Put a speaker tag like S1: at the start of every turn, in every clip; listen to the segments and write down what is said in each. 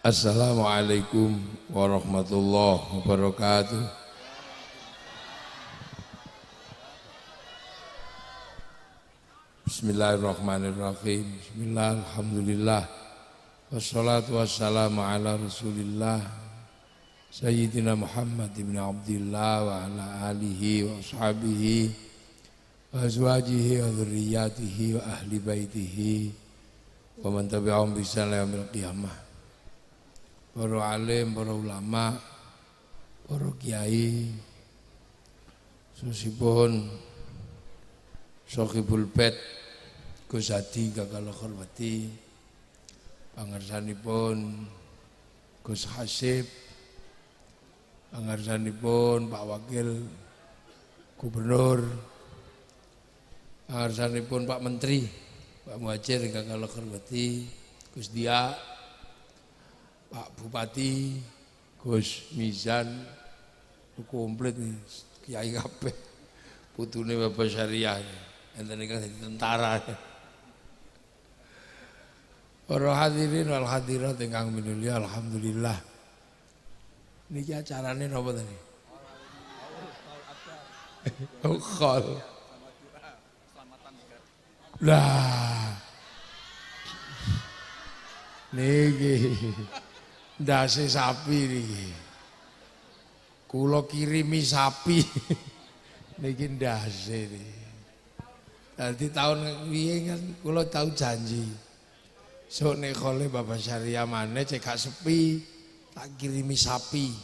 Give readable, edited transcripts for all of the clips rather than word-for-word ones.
S1: Assalamualaikum warahmatullahi wabarakatuh. Bismillahirrahmanirrahim. Bismillah, alhamdulillah. Wassalatu wassalamu ala rasulillah Sayyidina Muhammad ibn Abdillah wa ala alihi wa ashabihi wa azwajihi wa dhurriyyatihi wa ahli baitihi wa man tabi'ahum bi ihsan ila yaumil qiyamah. Para alim, para ulama, para kiai, susipun Sohibul Bait Gus Hadi Kakal Khorwati, pangarsanipun Gus Hasib, pangarsanipun Pak Wakil Gubernur, pangarsanipun Pak Menteri, Pak Muhajir Kakal Khorwati, Gus Dia, Pak Bupati, Gus Mizan, komplit nih, kiai kabeh, putune Bapak Syariah, enten iki dadi tentara. Para hadirin wal hadirat ingkang minulya, alhamdulillah. Niki acarane napa tadi? Khol. Lah. Niki ndase sapi niki. Kula kirimi sapi. Niki ndase niki. Dadi tahun wingi kan kula tau janji. Sok nek khole Bapak Syariah maneh cek gak sepi, tak kirimi sapi.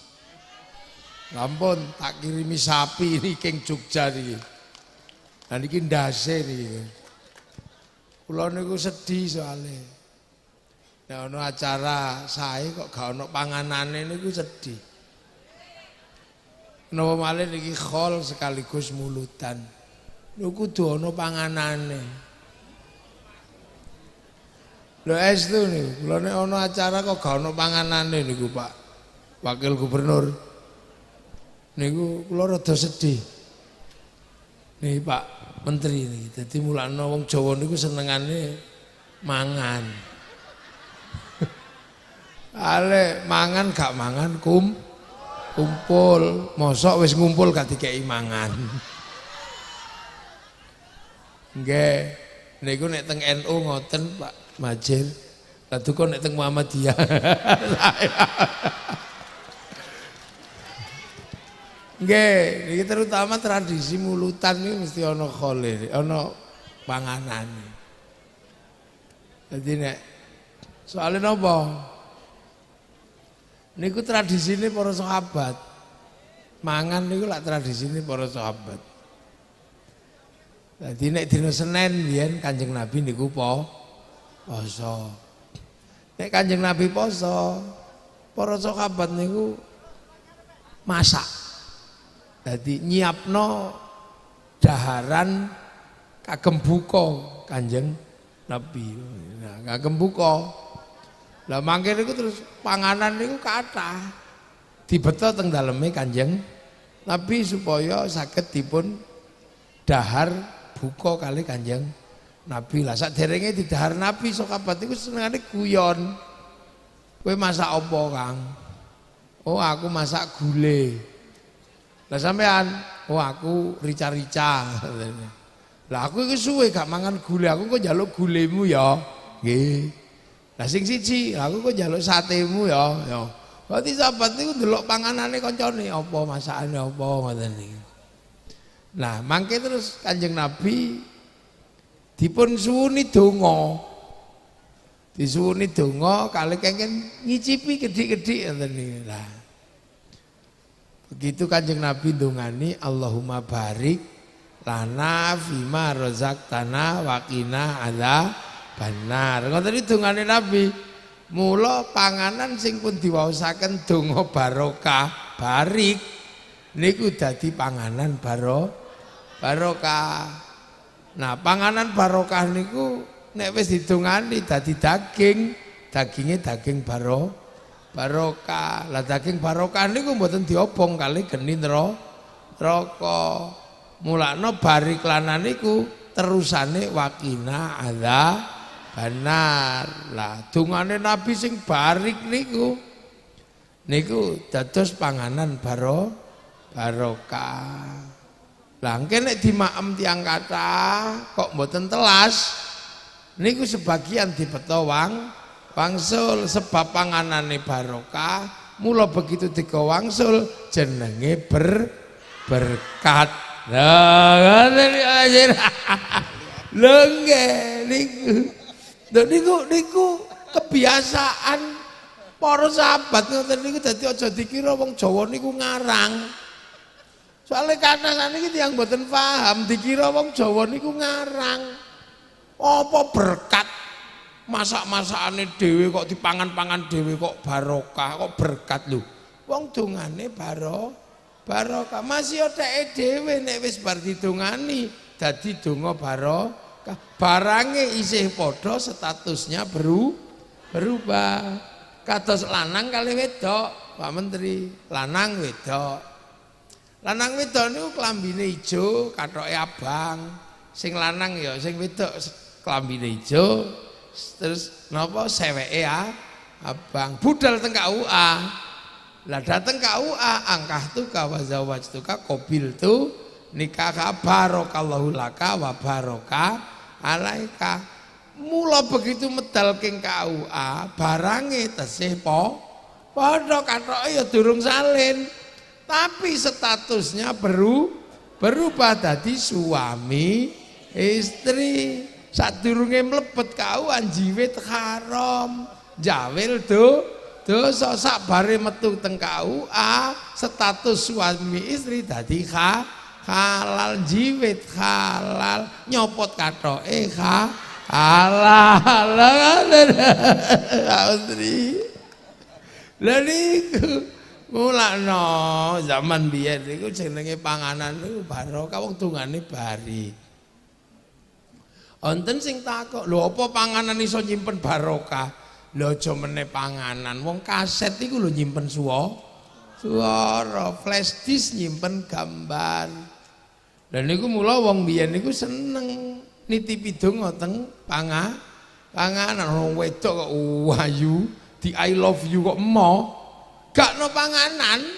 S1: Lampun tak kirimi sapi niki king Jogja niki. Lah niki ndase niki. Kula niku sedih soalnya. Nek ana acara sae kok gak ana panganane niku sedih. Napa malih niki khol sekaligus mulutan. Niku kudu ana panganane. Lho estu niku, kula nek ana acara kok gak ana panganane niku Pak Wakil Gubernur. Niku kula rada sedih. Nih Pak Menteri niki. Dadi mulane wong Jawa niku senengane mangan. Ale mangan gak mangan kumpul, mosok wis ngumpul gak dikeki mangan. Nggih, niku nek teng NU ngoten Pak Majil. Lah duka nek teng Muhammadiyah. Nggih, niki terutama tradisi mulutan niku mesti ana khole, ana panganane. Dadi nek soalé napa? Niku tradisine para sahabat. Mangan niku lak tradisine para sahabat. Dadi nek dina Senin biyen Kanjeng Nabi niku poso. Nek Kanjeng Nabi poso, para sahabat niku masak. Dadi nyiapno daharan kagem buka Kanjeng Nabi. Nah, kagem buka. Lah mangke niku terus panganan niku kathah. Dibeto teng daleme Kanjeng Nabi supaya saged dipun dahar buka kali Kanjeng Nabi. Lah saderenge didahar Nabi sahabat niku senengane guyon. Kowe masak apa, Kang? Oh, aku masak gule. Lah sampean, oh aku rica-rica. Lah aku iki suwe gak mangan gule, aku kok njaluk gulemu ya. Nggih. Lah sing siji, aku kok njaluk satemu ya. Berarti sahabat niku ndelok panganane kancane apa masakane apa ngoten niku. Nah, mangke terus Kanjeng Nabi dipun suwuni donga. Disuwuni donga kalih kengken ngicipi gedhi-gedhi ngoten niku. Lah. Begitu Kanjeng Nabi ndongani Allahumma barik lana fima razaqtana wa qina adzabannar. Ngoten iki dongane Nabi. Mula panganan sing pun diwaosaken donga barokah, barik niku dadi panganan barokah. Nah, panganan barokah niku nek wis didongani dadi daging, daginge daging barokah. Lah daging barokah niku mboten diobong kali geni neraka. Mulane barik lana niku terusane wakina Benar. Lah dungane Nabi sing barik niku dados panganan barokah. Lah engke nek dimaem tiyang kathah kok mboten telas niku sebagian dipeta wangsul sebab panganane barokah, mula begitu digo wangsul jenenge berkat. Lah ngoten iki. Lho nggih niku kebiasaan para sahabat ngoten niku dadi aja dikira wong Jawa niku ngarang. Soale kadang-kadang iki tiyang mboten paham dikira wong Jawa niku ngarang. Apa berkat masak-masakane dhewe kok dipangan-pangan dhewe kok barokah, kok berkat lho. Wong dongane barokah. Masih oteke dhewe nek wis bar didongani dadi donga barokah. Barange isih padha statusnya berubah. Kados lanang kali wedok, Pak Menteri. Lanang wedok. Lanang wedok niku klambine ijo, kathoke abang. Sing lanang ya sing wedok klambine ijo, terus napa seweke abang. Budal teng KUA. Lah dateng KUA angkahtuka wa zawajtuka qabiltu nikah barakallahu laka wa baraka alaika. Mula begitu medal king KUA barange tesih padha kathoke ya durung salin. Tapi statusnya berubah dadi suami istri. Sadurunge mlebet kauan jiwit haram, jawil dosa. Sabare metu teng KUA status suami istri dadi halal, jiwit halal, nyopot kathoke halal. Lha niku mulakno zaman biyen niku jenenge panganan niku barokah, wong dungane bari. Wonten sing takok, lho apa panganan iso nyimpen barokah? Lho aja meneh panganan, wong kaset iku lho nyimpen swara, flash disk nyimpen gambar. Lah niku mula wong biyen niku seneng nitipi donga teng panganan. Wong wedok kok ayu, di I love you kok gak no panganan,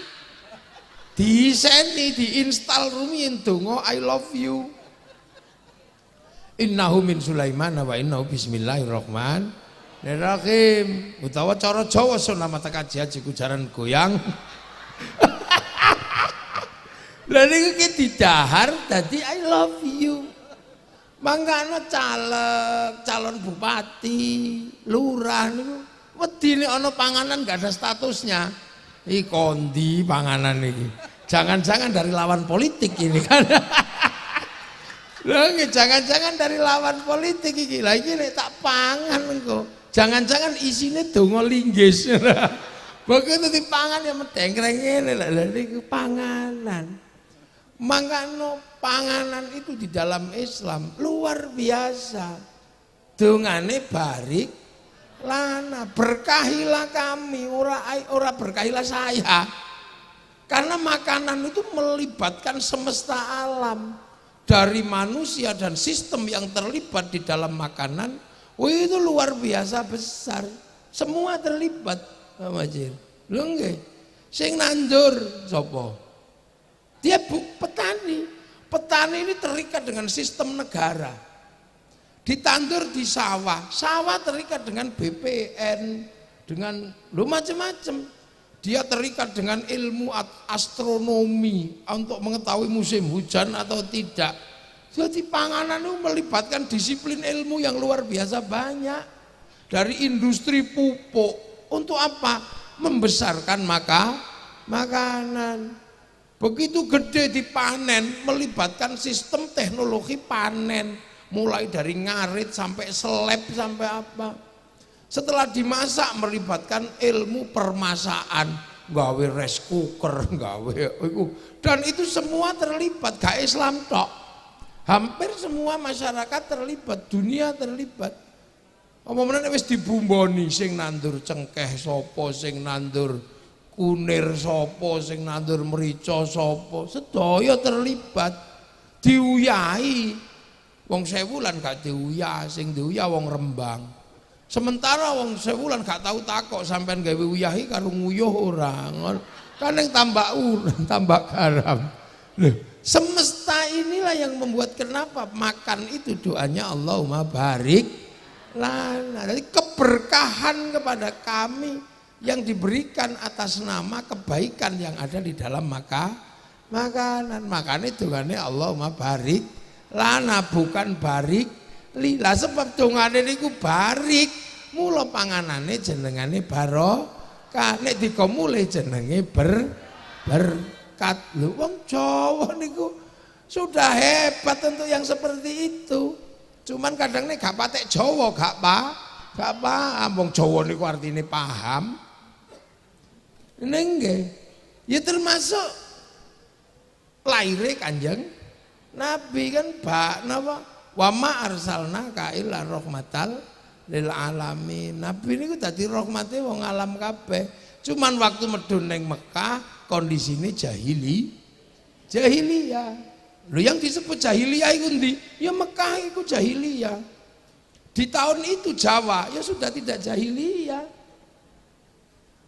S1: diseni, diinstal rumiyin donga I love you. Innahu min Sulaiman wa innahu bismillahirrahmanirrahim. Utawa cara Jawa sunamata kaji haji kujaran goyang. Lah niku ki didahar dadi I love you. Mangkane caleg, calon bupati, lurah niku wedine ana panganan gak ada statusnya. Iki kondi panganan iki. Jangan-jangan dari lawan politik ini kan. Lha jangan-jangan dari lawan politik iki. Lah iki nek tak pangan engko. Jangan-jangan isine donga linggis. Begitu dipangan ya medengkreng ngene lha niku panganan. Mangkano panganan itu di dalam Islam luar biasa. Dongane barik lana, berkahilah kami, ora berkahilah saya. Karena makanan itu melibatkan semesta alam. Dari manusia dan sistem yang terlibat di dalam makanan, itu luar biasa besar. Semua terlibat, Majir. Lho nggih. Sing nandur sapa? Dia petani. Petani ini terikat dengan sistem negara. Ditandur di sawah, sawah terikat dengan BPN, dengan macam-macam. Dia terikat dengan ilmu astronomi untuk mengetahui musim hujan atau tidak. Jadi panganan itu melibatkan disiplin ilmu yang luar biasa banyak. Dari industri pupuk, untuk apa? Membesarkan makanan. Begitu gede dipanen, melibatkan sistem teknologi panen. Mulai dari ngarit sampai seleb sampai apa. Setelah dimasak melibatkan ilmu permasaan, gawe rice cooker, gawe itu, dan itu semua terlibat, gak Islam tok. Hampir semua masyarakat terlibat, dunia terlibat. Apa-apa wis dibumboni, sing nandur cengkeh sapa, sing nandur kunir sapa, sing nandur merica sapa, sedaya terlibat, diuyahi. Wong Sewulan gak diuyah, sing diuyah wong Rembang. Sementara wong Sewulan gak tahu takok sampean gawe uyahi karo nguyuh ora. Kan yang tambah tambah garam. Loh, semesta inilah yang membuat kenapa makan itu doanya Allahumma barik lana. Jadi keberkahan kepada kami yang diberikan atas nama kebaikan yang ada di dalam makanan. Makanya dongane Allahumma barik lana bukan barik lila. Sebab dongane niku barik, mula panganane jenengane barokah. Nek dikomule jenenge berkat. Lho wong Jawa niku sudah hebat untuk yang seperti itu. Cuman kadang nek gak patek Jawa gak paham. Wong Jawa niku artine paham. Nggih. Ya termasuk lahire Kanjeng Nabi kan napa wa ma arsalnaka illa rahmatal lil alamin. Nabi niku dadi rahmate wong alam kabeh. Cuman waktu medun ning Mekah kondisine jahiliyah. Lho yang disebut jahiliyah iku ndi? Ya Mekah iku jahiliyah. Di tahun itu Jawa ya sudah tidak jahiliyah.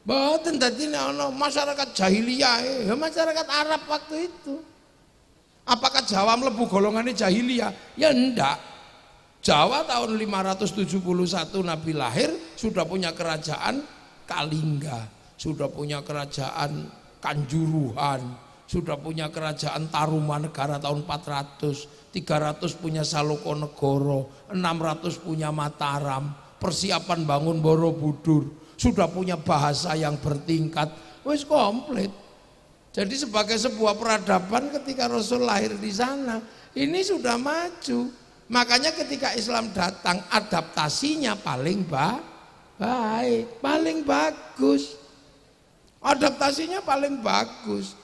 S1: Mboten dadi ana masyarakat jahiliyah, ya masyarakat Arab waktu itu. Apakah Jawa mlebu golongannya jahiliyah? Ya enggak. Jawa tahun 571 Nabi lahir sudah punya kerajaan Kalingga, sudah punya kerajaan Kanjuruhan, sudah punya kerajaan Tarumanegara tahun 400, 300 punya Salokonegoro, 600 punya Mataram, persiapan bangun Borobudur. Sudah punya bahasa yang bertingkat, wis komplit. Jadi sebagai sebuah peradaban ketika Rasul lahir di sana, ini sudah maju. Makanya ketika Islam datang adaptasinya paling baik, paling bagus. Adaptasinya paling bagus.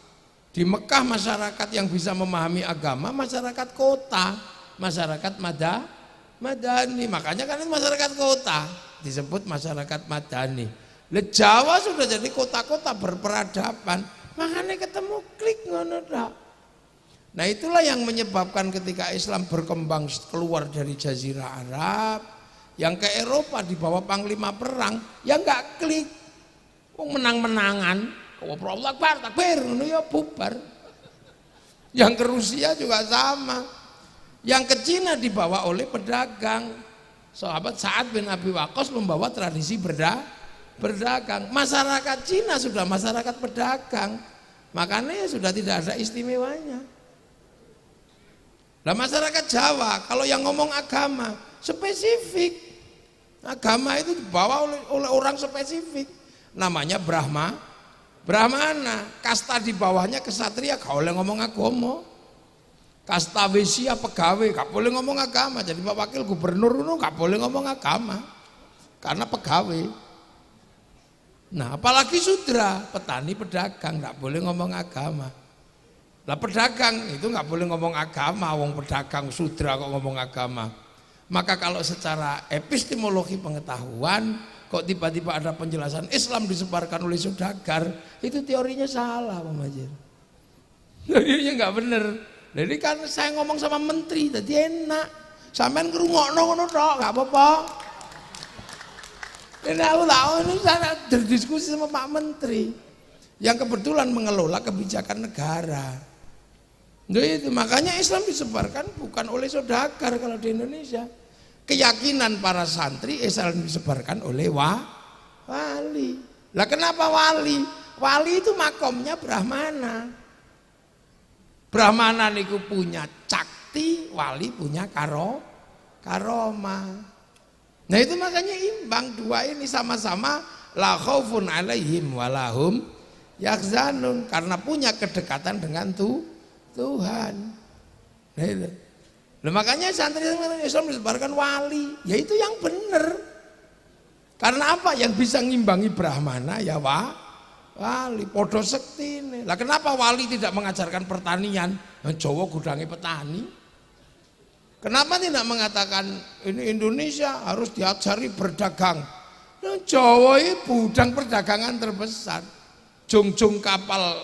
S1: Di Mekah masyarakat yang bisa memahami agama, masyarakat kota, masyarakat madani. Makanya kan itu masyarakat kota. Disebut masyarakat madani. Jawa sudah jadi kota-kota berperadaban, makanya ketemu klik ngono tok. Nah itulah yang menyebabkan ketika Islam berkembang keluar dari Jazirah Arab, yang ke Eropa di bawah panglima perang, ya nggak klik, menang-menangan, Allah Akbar, takbir, ngono ya bubar. Yang ke Rusia juga sama, yang ke Cina dibawa oleh pedagang. Sahabat Sa'ad bin Abi Waqqas membawa tradisi berdagang. Masyarakat Cina sudah masyarakat pedagang, makanya sudah tidak ada istimewanya. Nah masyarakat Jawa kalau yang ngomong agama spesifik, agama itu dibawa oleh orang spesifik, namanya Brahmana. Kasta di bawahnya kesatria gak boleh ngomong agama. Kasta Wesya pegawai gak boleh ngomong agama. Jadi Pak Wakil Gubernur itu gak boleh ngomong agama karena pegawai. Nah apalagi sudra, petani pedagang gak boleh ngomong agama. Lah pedagang itu gak boleh ngomong agama, wong pedagang sudra kok ngomong agama. Maka kalau secara epistemologi pengetahuan kok tiba-tiba ada penjelasan Islam disebarkan oleh saudagar, itu teorinya salah Pak Majid. Teorinya gak bener. Jadi kan saya ngomong sama menteri, jadi enak. Sampean ngrungokno ngono tok, enggak apa-apa. Ini aku tahu ini saya berdiskusi sama Pak Menteri yang kebetulan mengelola kebijakan negara. Nah itu makanya Islam disebarkan bukan oleh saudagar kalau di Indonesia. Keyakinan para santri Islam disebarkan oleh wali. Lah kenapa wali? Wali itu makomnya Brahmana. Brahmana niku punya cakti, wali punya karomah. Nah itu makanya imbang, dua ini sama-sama la khaufun alaihim walahum yahzanun, karena punya kedekatan dengan Tuhan. Nah itu. Nah, makanya santri Islam disebarkan wali, yaitu yang benar. Karena apa? Yang bisa ngimbangi Brahmana ya wali, podo sekti nih. Lah kenapa wali tidak mengajarkan pertanian? Jawa gudangi petani. Kenapa tidak mengatakan ini Indonesia harus diajari berdagang? Nah, Jawa ini gudang perdagangan terbesar. Jung-jung kapal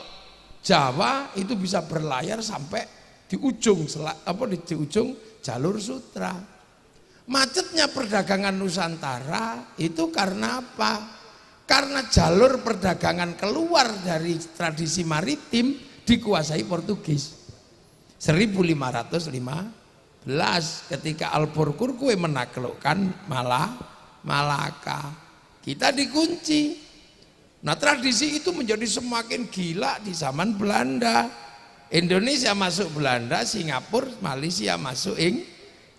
S1: Jawa itu bisa berlayar sampai di ujung di ujung jalur sutra. Macetnya perdagangan Nusantara itu karena apa? Karena jalur perdagangan keluar dari tradisi maritim dikuasai Portugis. 1515 ketika Albuquerque menaklukkan Malaka, kita dikunci. Nah, tradisi itu menjadi semakin gila di zaman Belanda. Indonesia masuk Belanda, Singapura, Malaysia masuk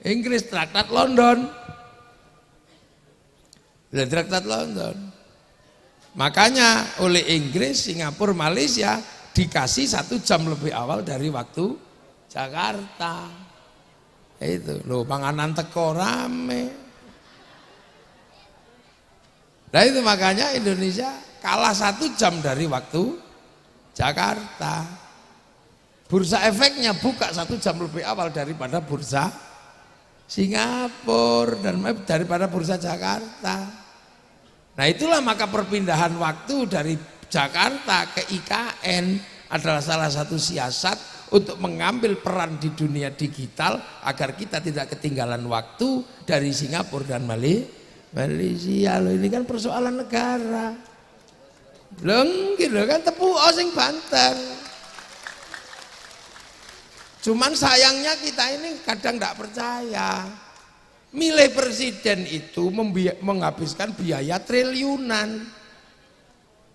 S1: Inggris, Traktat London. Traktat London. Makanya oleh Inggris, Singapura, Malaysia dikasih 1 jam lebih awal dari waktu Jakarta. Itu loh, panganan teko rame. Nah itu makanya Indonesia kalah 1 jam dari waktu Jakarta. Bursa efeknya buka 1 jam lebih awal daripada bursa Singapura dan daripada bursa Jakarta. Nah itulah maka perpindahan waktu dari Jakarta ke IKN adalah salah satu siasat untuk mengambil peran di dunia digital agar kita tidak ketinggalan waktu dari Singapura dan Malaysia. Loh, ini kan persoalan negara. Loh kan tepu sing banter. Cuman sayangnya kita ini kadang tidak percaya. Milih presiden itu menghabiskan biaya triliunan.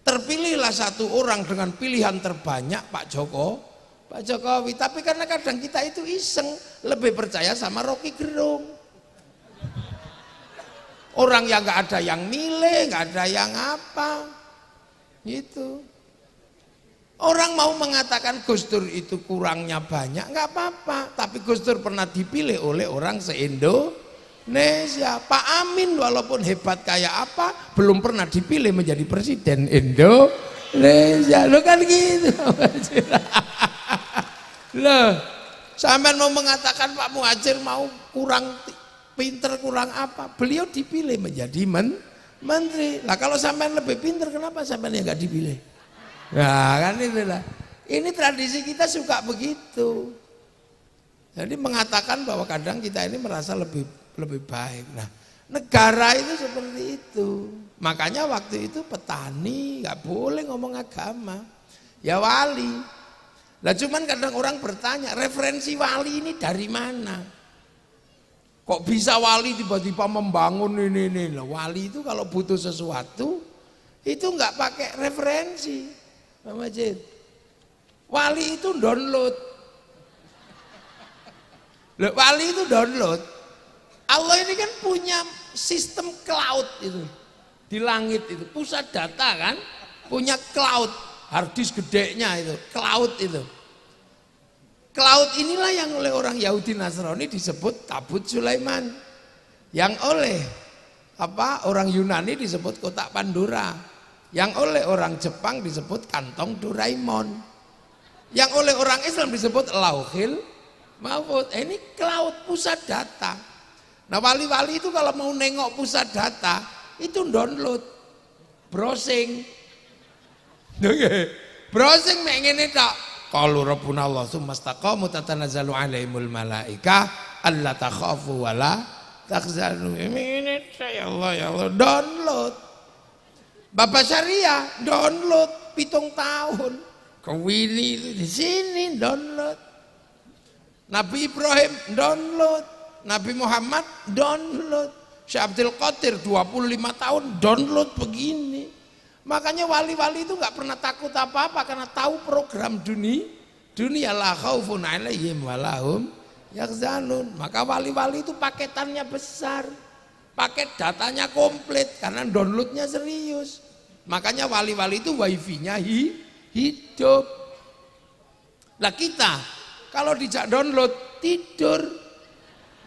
S1: Terpilihlah satu orang dengan pilihan terbanyak Pak Jokowi. Tapi karena kadang kita itu iseng, lebih percaya sama Rocky Gerung. Orang yang nggak ada yang milih, nggak ada yang apa, gitu. Orang mau mengatakan Gus Dur itu kurangnya banyak, nggak apa-apa. Tapi Gus Dur pernah dipilih oleh orang se-Indonesia. Pak Amin walaupun hebat kayak apa, belum pernah dipilih menjadi presiden Indonesia. Lo kan gitu. Loh, sampean mau mengatakan Pak Muhadjir mau kurang pinter, kurang apa? Beliau dipilih menjadi menteri. Lah kalau sampean lebih pinter, kenapa sampean yang nggak dipilih? Nah kan itulah. Ini tradisi kita suka begitu. Jadi mengatakan bahwa kadang kita ini merasa lebih baik. Nah, negara itu seperti itu. Makanya waktu itu petani nggak boleh ngomong agama. Ya wali. Lah cuman kadang orang bertanya, referensi wali ini dari mana? Kok bisa wali tiba-tiba membangun ini? Lah wali itu kalau butuh sesuatu itu nggak pakai referensi. Pak Majid, wali itu download. Loh, wali itu download. Allah ini kan punya sistem cloud itu di langit itu, pusat data kan, punya cloud, hard disk gedenya itu, cloud itu. Cloud inilah yang oleh orang Yahudi Nasrani disebut Tabut Sulaiman, yang oleh orang Yunani disebut kotak Pandora. Yang oleh orang Jepang disebut kantong Doraemon. Yang oleh orang Islam disebut Lauhil Mahfuz. Ini cloud, pusat data. Nah wali-wali itu kalau mau nengok pusat data itu download, browsing. Browsing mek ngene tok. Qalu rabbuna Allah tsumma istaqamu tatanazzalu alaihimul malaika alla takhafu wala tahzanu. Ini ya Allah download. Bapak Syariah download 7 tahun. Kewini itu di sini download. Nabi Ibrahim download. Nabi Muhammad download. Syekh Abdul Qadir 25 tahun download begini. Makanya wali-wali itu nggak pernah takut apa-apa karena tahu program dunia la khaufun alaihim walahum yahzanun. Maka wali-wali itu paketannya besar. Paket datanya komplit karena downloadnya serius. Makanya wali-wali itu wifi-nya hidup. Lah kita kalau dijak download tidur.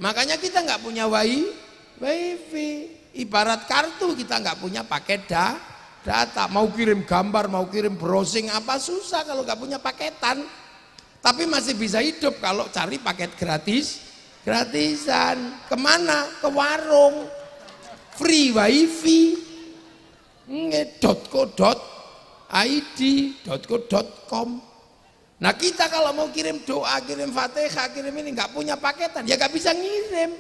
S1: Makanya kita nggak punya wifi. Ibarat kartu kita nggak punya paket data. Mau kirim gambar, mau kirim browsing apa susah kalau nggak punya paketan. Tapi masih bisa hidup kalau cari paket gratisan. Kemana? Ke warung. Free wifi. .co.id, .co.com. Nah kita kalau mau kirim doa, kirim Fatihah, kirim ini nggak punya paketan, ya nggak bisa ngirim.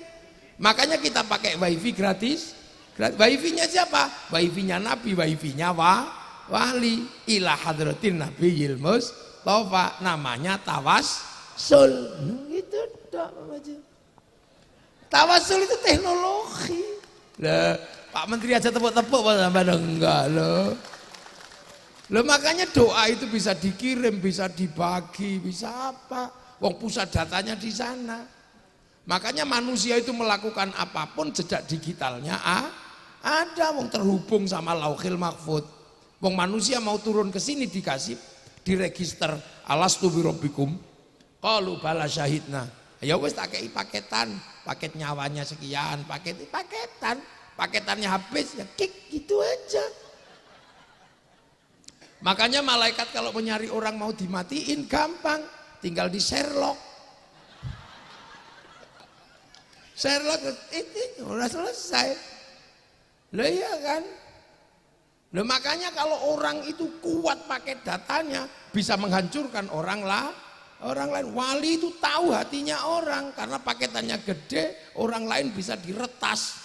S1: Makanya kita pakai wifi gratis. Wifi-nya siapa? Wifi-nya Nabi, wifi-nya wali. Ila hadratin Nabiyil Mustafa, namanya tawassul. Gitu dong aja. Tawassul itu teknologi. Lah, Pak Menteri aja tepuk-tepuk sampai enggak loh. Loh makanya doa itu bisa dikirim, bisa dibagi, bisa apa? Wong pusat datanya di sana. Makanya manusia itu melakukan apapun jejak digitalnya ada, wong terhubung sama Lauhil Mahfud. Wong manusia mau turun ke sini dikasih diregister alastu birabbikum. Qalu bala syahidna. Ya wis tak kei paketan, paket nyawanya sekian, paketannya habis ya kik gitu aja. Makanya malaikat kalau mau nyari orang mau dimatiin gampang, tinggal di Sherlock. Sherlock itu udah selesai. Lah iya kan? Lah makanya kalau orang itu kuat pakai datanya bisa menghancurkan orang lain. Wali itu tahu hatinya orang karena paketannya gede, orang lain bisa diretas.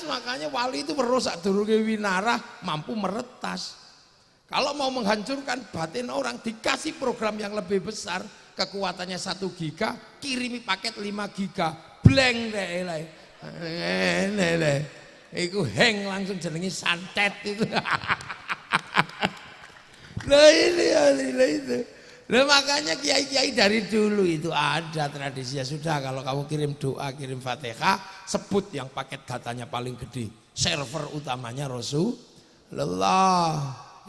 S1: Makanya wali itu merusak durunge winarah mampu meretas. Kalau mau menghancurkan batin orang dikasih program yang lebih besar, kekuatannya 1 giga, kirimi paket 5 giga, blank deh. Iku hang langsung jenengi santet itu. Nah ini itu. Nah makanya kiai-kiai dari dulu itu ada tradisinya sudah kalau kamu kirim doa, kirim Fatihah, sebut yang paket datanya paling gede. Server utamanya Rasulullah.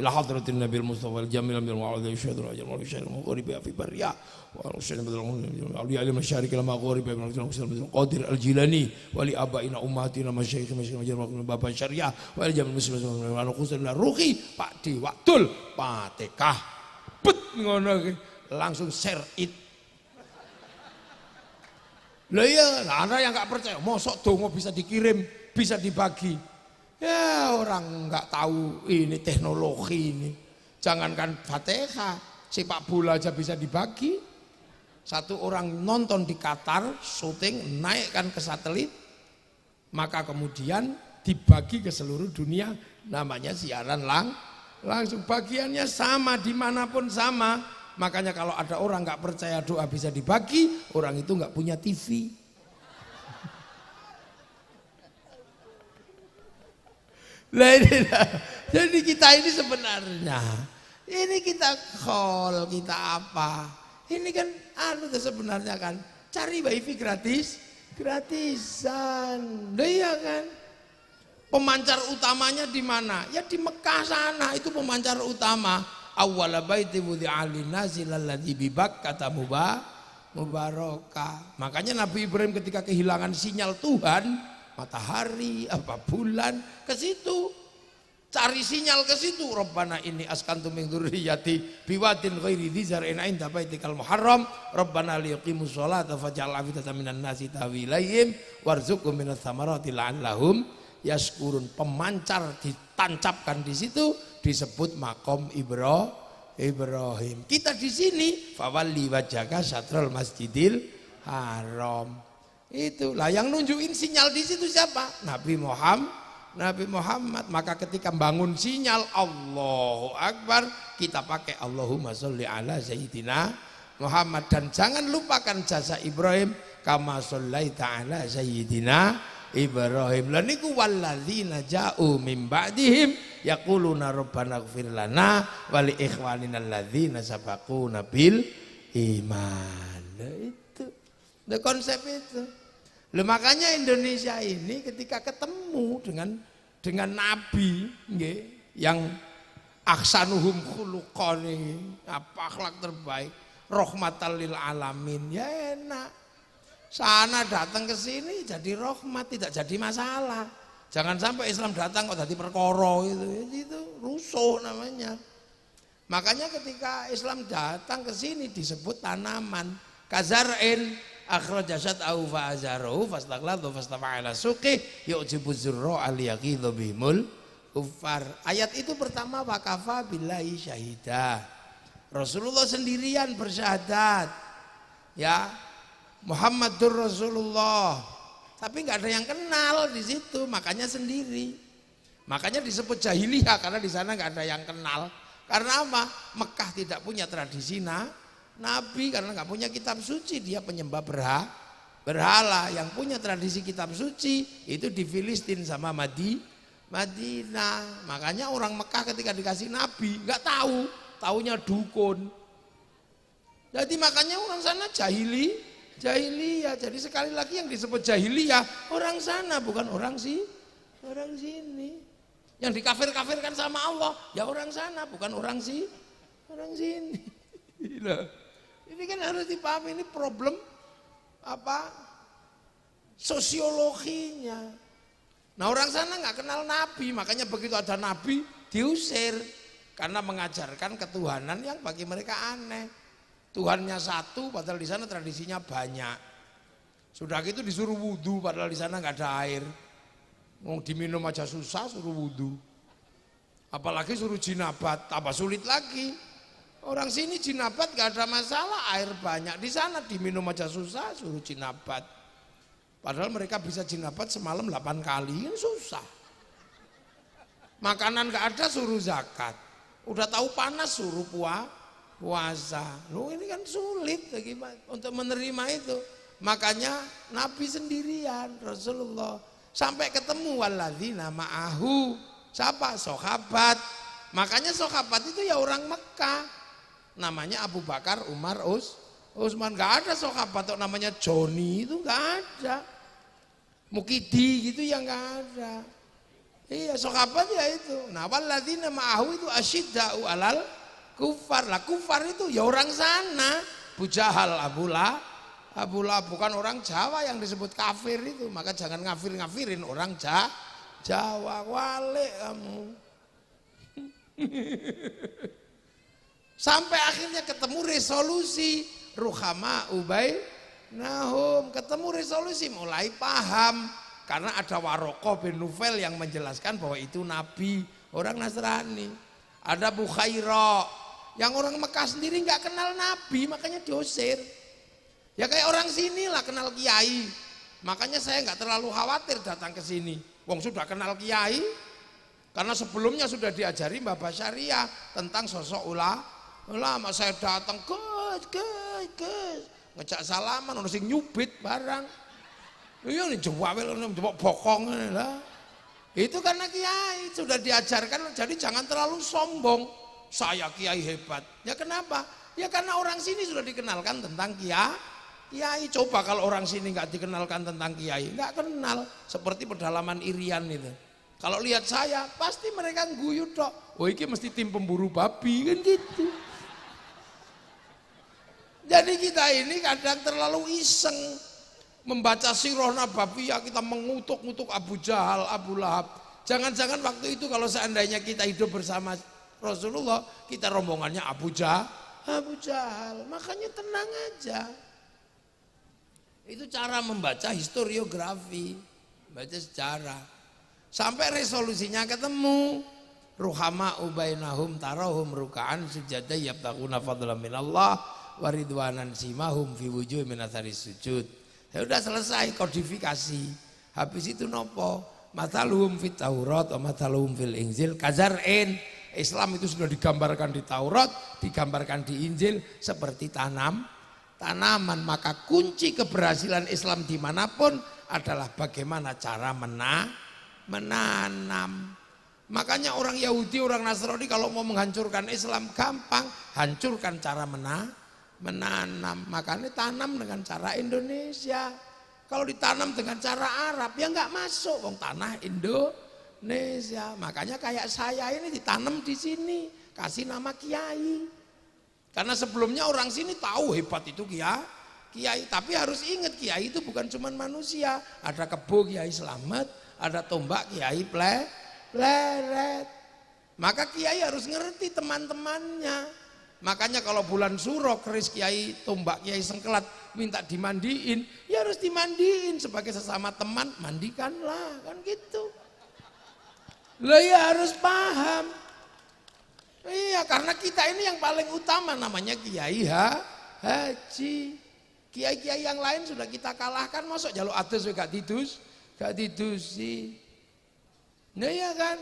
S1: Ila hadratin Nabil Mustafa al-Jamil bil ma'adhi syadra ajal wa syadra maghribi fi barriya wa syadra bil awliya al masyarik al maghribi bil qadir al-Jilani wa li abaina ummatina masyayikh majal baban syariah wa al jamil muslim wa khusus la ruhi Pak Di Waktul Fatihah bet ngono langsung share it. Lah iya, ana yang enggak percaya, mosok donga bisa dikirim, bisa dibagi. Ya orang nggak tahu ini teknologi ini. Jangankan Fatihah, sepak bola aja bisa dibagi. Satu orang nonton di Qatar, syuting, naikkan ke satelit, maka kemudian dibagi ke seluruh dunia, namanya siaran langsung. Bagiannya sama, dimanapun sama. Makanya kalau ada orang nggak percaya doa bisa dibagi, orang itu nggak punya TV. Jadi kita ini sebenarnya ini kita call, kita apa ini kan sebenarnya kan cari wifi gratisan. Iya kan, pemancar utamanya di mana? Ya di Mekah sana, itu pemancar utama. Awwala baiti wudi'a lin-nasi lalladzi bi Bakkah mubarakah. Makanya Nabi Ibrahim ketika kehilangan sinyal Tuhan, matahari, apa bulan, ke situ cari sinyal ke situ. Rabbana inni askantu min dzurriyyati biwadin ghairi dzi zar'in 'inda baitikal muharram Rabbana liyaqimus sholata faj'al afidatan minan nasi tahwi ilaihim warzuqhum minats tsamarati la'allahum yashkurun. Pemancar ditancapkan di situ disebut makom Ibrahim. Kita di sini fawalli wajhaka syatrul masjidil haram. Itulah yang nunjukin sinyal di situ siapa? Nabi Muhammad. Maka ketika bangun sinyal Allahu Akbar, kita pakai Allahumma sholli ala sayyidina Muhammad. Dan jangan lupakan jasa Ibrahim, kama shollaita ala sayyidina Ibrahim. Lan niku walladzina ja'u min ba'dihim yaquluna rabbana ighfir lana wa li ikhwanina alladzina sabaquna bil iman. The konsep itu. Loh, makanya Indonesia ini ketika ketemu dengan Nabi nggih, yang ahsanuhum khuluqan, apa akhlak terbaik, rahmatan lil alamin, ya enak. Sana datang ke sini jadi rahmat, tidak jadi masalah. Jangan sampai Islam datang kok jadi perkara itu rusuh namanya. Makanya ketika Islam datang ke sini disebut tanaman kazar'in akhraja syat'ahu fa'azarahu fastaghladu fastawa ala suqih yu'jibu zurra aliyaqidhu bihimul kufar. Ayat itu pertama wakafa billahi syahida. Rasulullah sendirian bersyahadat. Ya, Muhammadur Rasulullah. Tapi nggak ada yang kenal di situ, makanya sendiri. Makanya disebut jahiliyah karena di sana nggak ada yang kenal. Karena apa? Mekah tidak punya tradisi Nabi karena nggak punya kitab suci, dia penyembah berhala. Yang punya tradisi kitab suci itu di Filistin sama Madinah. Makanya orang Mekah ketika dikasih Nabi nggak tahu, taunya dukun. Jadi makanya orang sana jahiliyah. Jadi sekali lagi yang disebut jahiliyah orang sana bukan orang sini. Yang dikafir-kafirkan sama Allah ya orang sana bukan orang sini. Ini kan harus dipahami, ini problem apa? Sosiologinya. Nah orang sana nggak kenal Nabi, makanya begitu ada Nabi diusir karena mengajarkan ketuhanan yang bagi mereka aneh. Tuhannya satu, padahal di sana tradisinya banyak. Sudah gitu disuruh wudhu, padahal di sana nggak ada air. Mau diminum aja susah, suruh wudhu. Apalagi suruh jinabat, tambah sulit lagi. Orang sini jinabat nggak ada masalah, air banyak. Di sana diminum aja susah, suruh jinabat. Padahal mereka bisa jinabat semalam 8 kali, kan susah. Makanan nggak ada, suruh zakat. Udah tahu panas, suruh puasa. Loh ini kan sulit untuk menerima itu. Makanya Nabi sendirian, Rasulullah. Sampai ketemu walladzina ma'ahu. Siapa? Sahabat. Makanya sahabat itu ya orang Mekah. Namanya Abu Bakar, Umar, Utsman. Gak ada sahabat kok namanya Joni, itu gak ada. Mukidi gitu ya gak ada. Iya sahabat ya itu. Nah walladzina ma'ahu itu asyidda'u alal kufar. Lah kufar itu ya orang sana. Abu Jahal, Abu Lahab bukan orang Jawa yang disebut kafir itu. Maka jangan ngafirin orang Jawa. Wale kamu. Sampai akhirnya ketemu resolusi ruhama ubainahum, ketemu resolusi mulai paham karena ada Waraqah bin Nufail yang menjelaskan bahwa itu nabi orang Nasrani. Ada Bukhaira yang orang Mekah sendiri nggak kenal nabi makanya diusir. Ya kayak orang sini lah kenal kiai. Makanya saya nggak terlalu khawatir datang ke sini. Wong sudah kenal kiai karena sebelumnya sudah diajari Mbah Basyariah tentang sosok ulama. Saya datang Gus ngejak salaman ono sing nyubit barang. Iya nih jawabel jebok bokong lah. Itu karena kiai sudah diajarkan, jadi jangan terlalu sombong. Saya kiai hebat. Ya kenapa? Ya karena orang sini sudah dikenalkan tentang kiai. Coba kalau orang sini nggak dikenalkan tentang kiai, nggak kenal. Seperti pedalaman Irian itu. Kalau lihat saya, pasti mereka guyu tok. Oh iki mesti tim pemburu babi kan gitu. Jadi kita ini kadang terlalu iseng membaca sirah nabawiyah, kita mengutuk-ngutuk Abu Jahal, Abu Lahab. Jangan-jangan waktu itu kalau seandainya kita hidup bersama Rasulullah, kita rombongannya Abu Jahal. Makanya tenang aja. Itu cara membaca historiografi, baca sejarah. Sampai resolusinya ketemu. Ruhama ubainahum tarahum ruka'an sujada yabtaquna fadlan minallah wa ridwanan simahum fi wujuhihim min athari sujud. Ya udah selesai kodifikasi. Habis itu nopo? Mathaluhum fit Taurat wa mathaluhum fil Injil kazar'in. Islam itu sudah digambarkan di Taurat, digambarkan di Injil seperti tanaman. Maka kunci keberhasilan Islam dimanapun adalah bagaimana cara menanam. Makanya orang Yahudi, orang Nasrani kalau mau menghancurkan Islam gampang, hancurkan cara menanam. Makanya tanam dengan cara Indonesia. Kalau ditanam dengan cara Arab ya nggak masuk, wong tanah Indonesia. Makanya kayak saya ini ditanam di sini, kasih nama kiai. Karena sebelumnya orang sini tahu hebat itu kiai, tapi harus ingat kiai itu bukan cuma manusia. Ada kebo Kiai Slamet, ada tombak Kiai Pleret. Maka kiai harus ngerti teman-temannya. Makanya kalau bulan Suro keris Kiai Tombak Kiai Sengkelat minta dimandiin, ya harus dimandiin sebagai sesama teman, mandikanlah kan gitu. Lah ya harus paham. Iya, karena kita ini yang paling utama namanya Kiai Haji. Kiai-kiai yang lain sudah kita kalahkan, masuk jaluk atus gak didusi. Nah ya kan,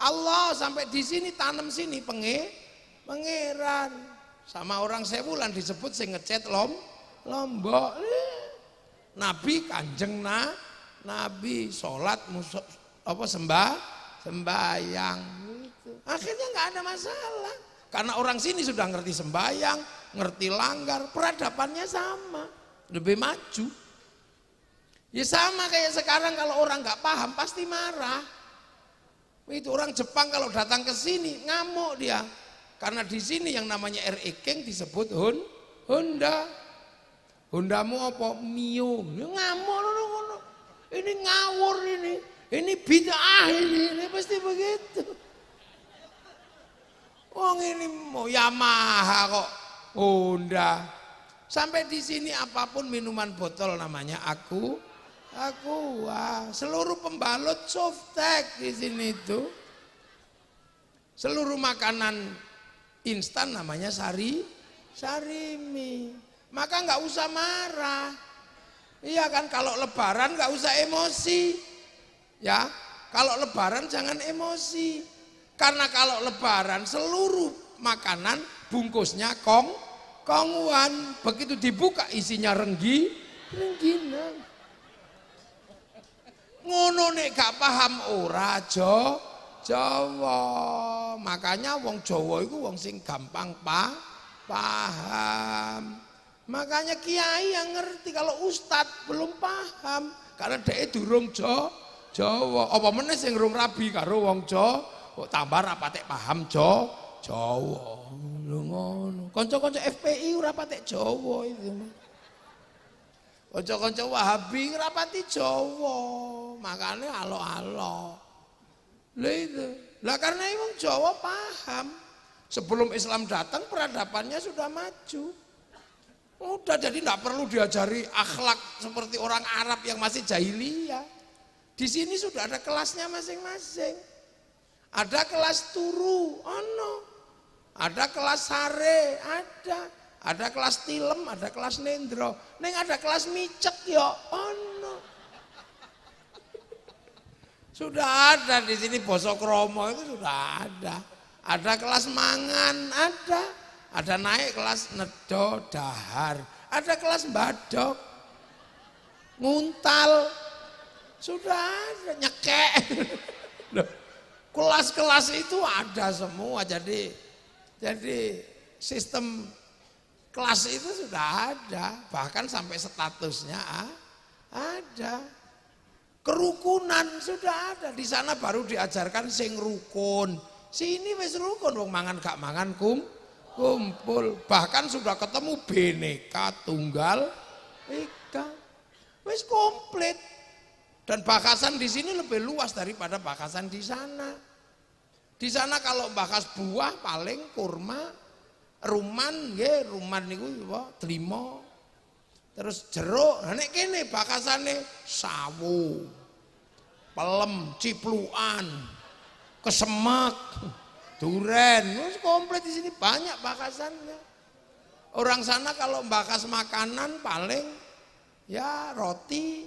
S1: Allah sampai di sini tanam sini pangeran. Sama orang Sewulan disebut sing ngecat Lombok. Nabi Kanjeng Nabi sholat sembahyang gitu. Akhirnya nggak ada masalah karena orang sini sudah ngerti sembahyang, ngerti langgar, peradabannya sama, lebih maju. Ya sama kayak sekarang kalau orang nggak paham pasti marah. Itu orang Jepang kalau datang ke sini ngamuk dia karena di sini yang namanya RE King disebut Honda. Hondamu apa? Mio. Ngamuk ngono. Ini ngawur ini. Ini bid'ah ini pasti begitu. Wong ini mau Yamaha kok Honda. Sampai di sini apapun minuman botol namanya aku. Wah, seluruh pembalut softtek di sini itu. Seluruh makanan instan namanya sarimi. Maka nggak usah marah. Iya kan, kalau lebaran nggak usah emosi. Ya, kalau lebaran jangan emosi. Karena kalau lebaran seluruh makanan bungkusnya kongwan. Begitu dibuka isinya rengginang. Ngono nek gak paham ora Jawa. Makanya wong Jawa iku wong sing gampang paham. Makanya kiai yang ngerti, kalau ustadz belum paham karena dia durung Jawa. Apa meneh sing rung rabi karo wong Jawa, kok tambah rapate paham Jawa. Lho ngono. Kanca-kanca FPI ora patek Jawa itu. Kanca-kanca Wahabi ora pati Jawa. Makane alo-alo. Lha itu. Lah karena wong Jawa paham. Sebelum Islam datang peradabannya sudah maju. Udah, jadi tidak perlu diajari akhlak seperti orang Arab yang masih jahiliyah. Di sini sudah ada kelasnya masing-masing. Ada kelas turu, ada kelas sare, ada kelas tilem, ada kelas nendro, neng ada kelas micek ya, Sudah ada di sini basa kromo itu sudah ada. Ada kelas mangan, ada naik kelas nedo dahar, ada kelas badok, nguntal, sudah ada nyekek. Kelas-kelas itu ada semua, jadi sistem kelas itu sudah ada, bahkan sampai statusnya ada. Kerukunan sudah ada, di sana baru diajarkan sing rukun. Sini wis rukun, wong mangan gak mangan kumpul, bahkan sudah ketemu Bhinneka Tunggal Ika, wis komplit. Dan bakasan di sini lebih luas daripada bakasan di sana. Di sana kalau bakas buah paling kurma, ruman niku trimo. Terus jeruk, nek kene bakasane sawu, pelem, cipluan, kesemek, duren, komplit di sini banyak bakasannya. Orang sana kalau bakas makanan paling ya roti,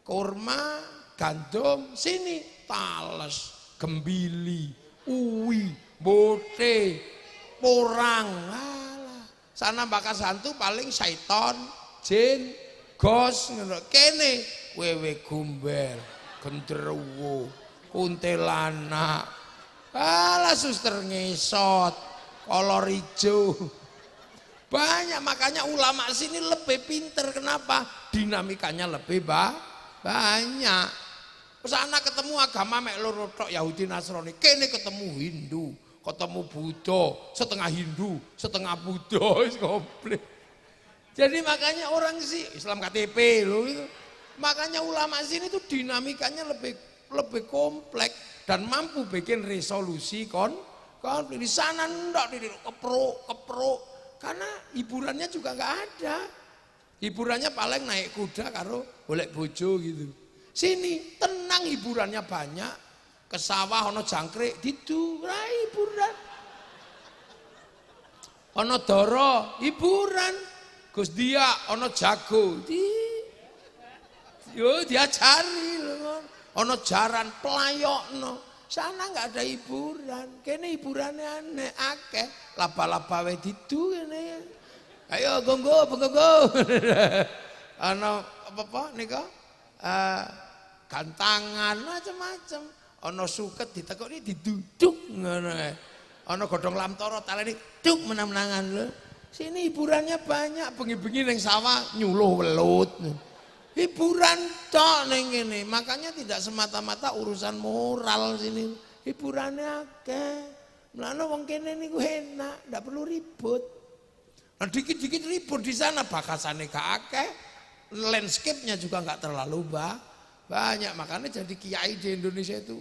S1: kurma, gandum, sini tales, gembili, uwi, bote, porang. Alah. Sana bakas hantu paling syaiton, jin, gos, kene wewe gumbel, genderuwo, kuntilanak. Alah suster ngesot, kolor hijau. Banyak, makanya ulama sini lebih pinter. Kenapa? Dinamikanya lebih banyak. Sana ketemu agama mek loro tok, Yahudi Nasrani. Kene ketemu Hindu, ketemu Buddha, setengah Hindu, setengah Buddha, wis komplit. Jadi makanya orang sih Islam KTP loh itu. Makanya ulama sini tuh dinamikanya lebih kompleks dan mampu bikin resolusi konflik. Di sana ndak kepruk karena hiburannya juga nggak ada. Hiburannya paling naik kuda karo golek bojo gitu. Sini tenang, hiburannya banyak, ke sawah ana jangkrik didu hiburan. Ana dara hiburan. Gus Dia ana jago yo diajari lho. Ana jaran pelayokno. Sana enggak ada hiburan. Kene hiburane aneh akeh. Laba-laba wae didu kene. Ayo gonggo. Ana apa nika? Gantangan macam-macam. Ana suket ditekoni diduduk ngono ae. Ana godhong lamtoro talene duk menang-menangan lho. Sini hiburannya banyak, bengi-bengi ning sawah nyuluh welut. Hiburan tok ning kene. Makanya tidak semata-mata urusan moral sini. Hiburannya akeh. Mulane wong kene niku enak, ndak perlu ribut. Nah dikit-dikit ribut di sana bakasane gak akeh. Landscape-nya juga enggak terlalu banyak. Makanya jadi kiai di Indonesia itu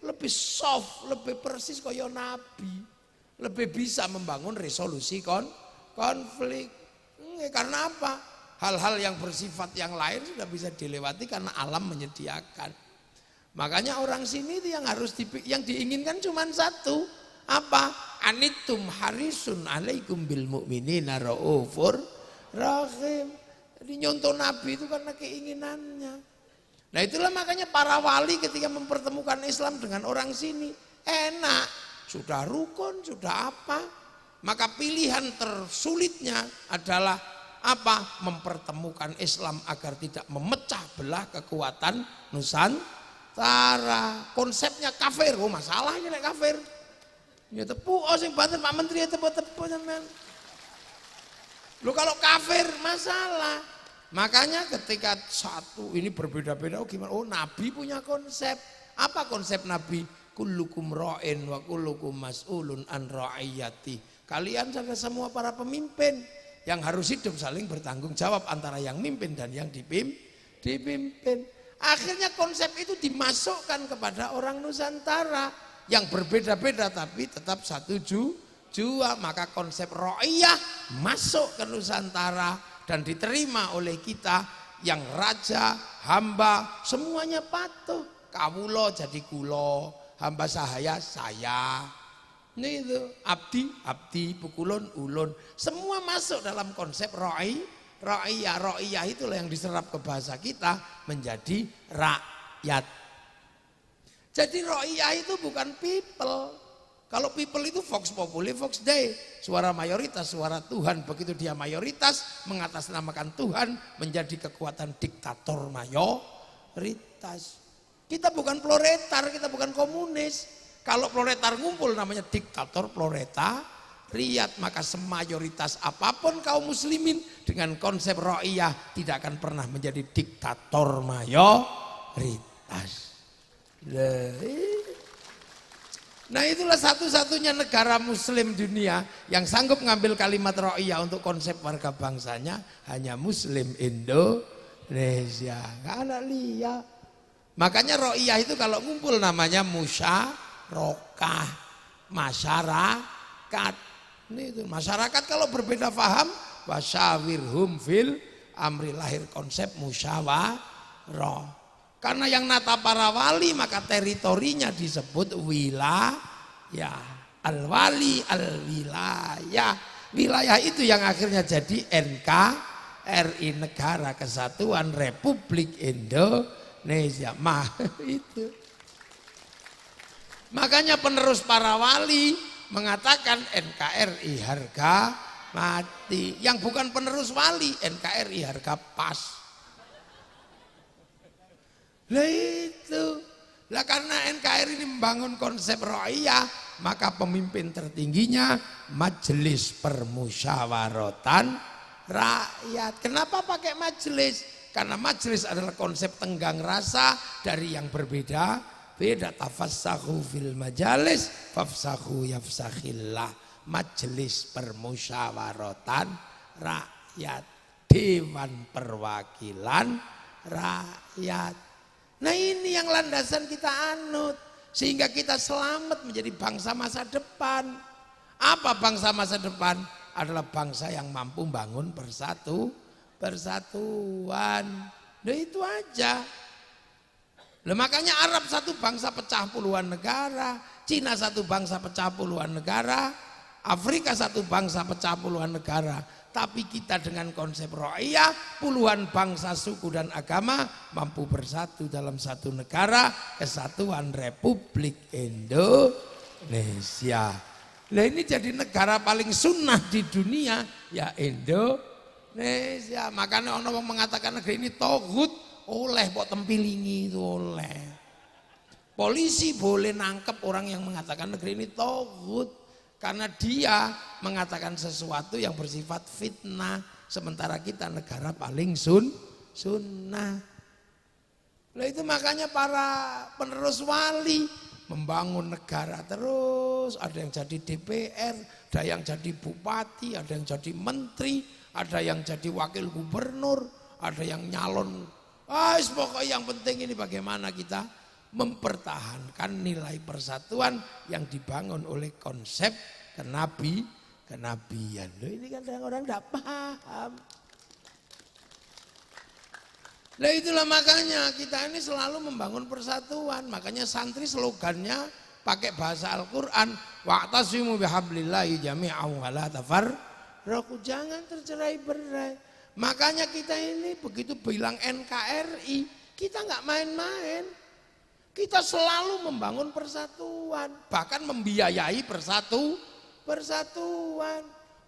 S1: lebih soft, lebih persis kaya nabi. Lebih bisa membangun resolusi konflik. Karena apa? Hal-hal yang bersifat yang lain sudah bisa dilewati karena alam menyediakan. Makanya orang sini itu yang diinginkan cuma satu. Apa? Anitum harisun alaikum bil mu'minina raufur rahim. Jadi nyontoh Nabi itu karena keinginannya. Nah itulah makanya para wali ketika mempertemukan Islam dengan orang sini enak. Sudah rukun, sudah apa. Maka pilihan tersulitnya adalah apa? Mempertemukan Islam agar tidak memecah belah kekuatan Nusantara. Konsepnya kafir, masalahnya nek kafir. Ya tepuk, sing banten Pak Menteri tepuk sampean. Lu kalau kafir masalah. Makanya ketika satu ini berbeda-beda, gimana? Nabi punya konsep. Apa konsep Nabi? Kullukum ra'in wa kullukum mas'ulun an ra'iyati. Kalian adalah semua para pemimpin yang harus hidup saling bertanggung jawab antara yang mimpin dan yang dipimpin. Akhirnya konsep itu dimasukkan kepada orang Nusantara yang berbeda-beda tapi tetap satu jua. Maka konsep ra'iyah masuk ke Nusantara dan diterima oleh kita yang raja, hamba, semuanya patuh. Kawulo jadi kulo. Hamba sahaya saya. Ini itu abdi, pukulun, ulun. Semua masuk dalam konsep ra'iyah. Ra'iyah itulah yang diserap ke bahasa kita menjadi rakyat. Jadi ra'iyah itu bukan people. Kalau people itu vox populi, vox dei. Suara mayoritas, suara Tuhan. Begitu dia mayoritas, mengatasnamakan Tuhan menjadi kekuatan diktator mayoritas. Kita bukan proletar, kita bukan komunis. Kalau proletar ngumpul namanya diktator proletariat. Maka semayoritas apapun kaum muslimin dengan konsep ra'iyah tidak akan pernah menjadi diktator mayoritas. Nah itulah satu-satunya negara muslim dunia yang sanggup ngambil kalimat ra'iyah untuk konsep warga bangsanya hanya muslim Indonesia. Gak ada lihat. Makanya ra'iyah itu kalau ngumpul namanya musyarakah, masyarakat. Ini itu masyarakat kalau berbeda paham wasyawirhum fil amri, lahir konsep musyawarah. Karena yang nata para wali maka teritorinya disebut wilayah. Al-wali al-wilayah. Wilayah itu yang akhirnya jadi NKRI, Negara Kesatuan Republik Indonesia. Itu. Makanya penerus para wali mengatakan NKRI harga mati. Yang bukan penerus wali NKRI harga pas. Lah itu. Lah karena NKRI ini membangun konsep ra'iyah, maka pemimpin tertingginya Majelis Permusyawaratan Rakyat. Kenapa pakai majelis? Karena majelis adalah konsep tenggang rasa dari yang berbeda. Beda tafassahu fil majalis fafsahu yafsakhillah. Majelis Permusyawaratan Rakyat, Dewan Perwakilan Rakyat. Nah ini yang landasan kita anut sehingga kita selamat menjadi bangsa masa depan. Apa bangsa masa depan? Adalah bangsa yang mampu bangun persatuan. Nah itu aja. Lah makanya Arab satu bangsa pecah puluhan negara, Cina satu bangsa pecah puluhan negara, Afrika satu bangsa pecah puluhan negara. Tapi kita dengan konsep ro'iyah, puluhan bangsa, suku dan agama mampu bersatu dalam satu negara, kesatuan Republik Indonesia. Nah ini jadi negara paling sunnah di dunia, ya Indonesia. Makanya orang mengatakan negeri ini togut, oleh kok tempilingi itu oleh. Polisi boleh nangkep orang yang mengatakan negeri ini togut. Karena dia mengatakan sesuatu yang bersifat fitnah. Sementara kita negara paling sunnah. Nah itu makanya para penerus wali membangun negara terus. Ada yang jadi DPR, ada yang jadi bupati, ada yang jadi menteri, ada yang jadi wakil gubernur, ada yang nyalon. Pokoknya yang penting ini bagaimana kita mempertahankan nilai persatuan yang dibangun oleh konsep kenabian. Loh ini kan orang tidak paham. Nah itulah makanya kita ini selalu membangun persatuan. Makanya santri slogannya pakai bahasa Al-Quran. Wa'tasimu bihablillahi jami'an wa la tafarraqu. Jangan tercerai-berai. Makanya kita ini begitu bilang NKRI, kita nggak main-main. Kita selalu membangun persatuan, bahkan membiayai persatuan.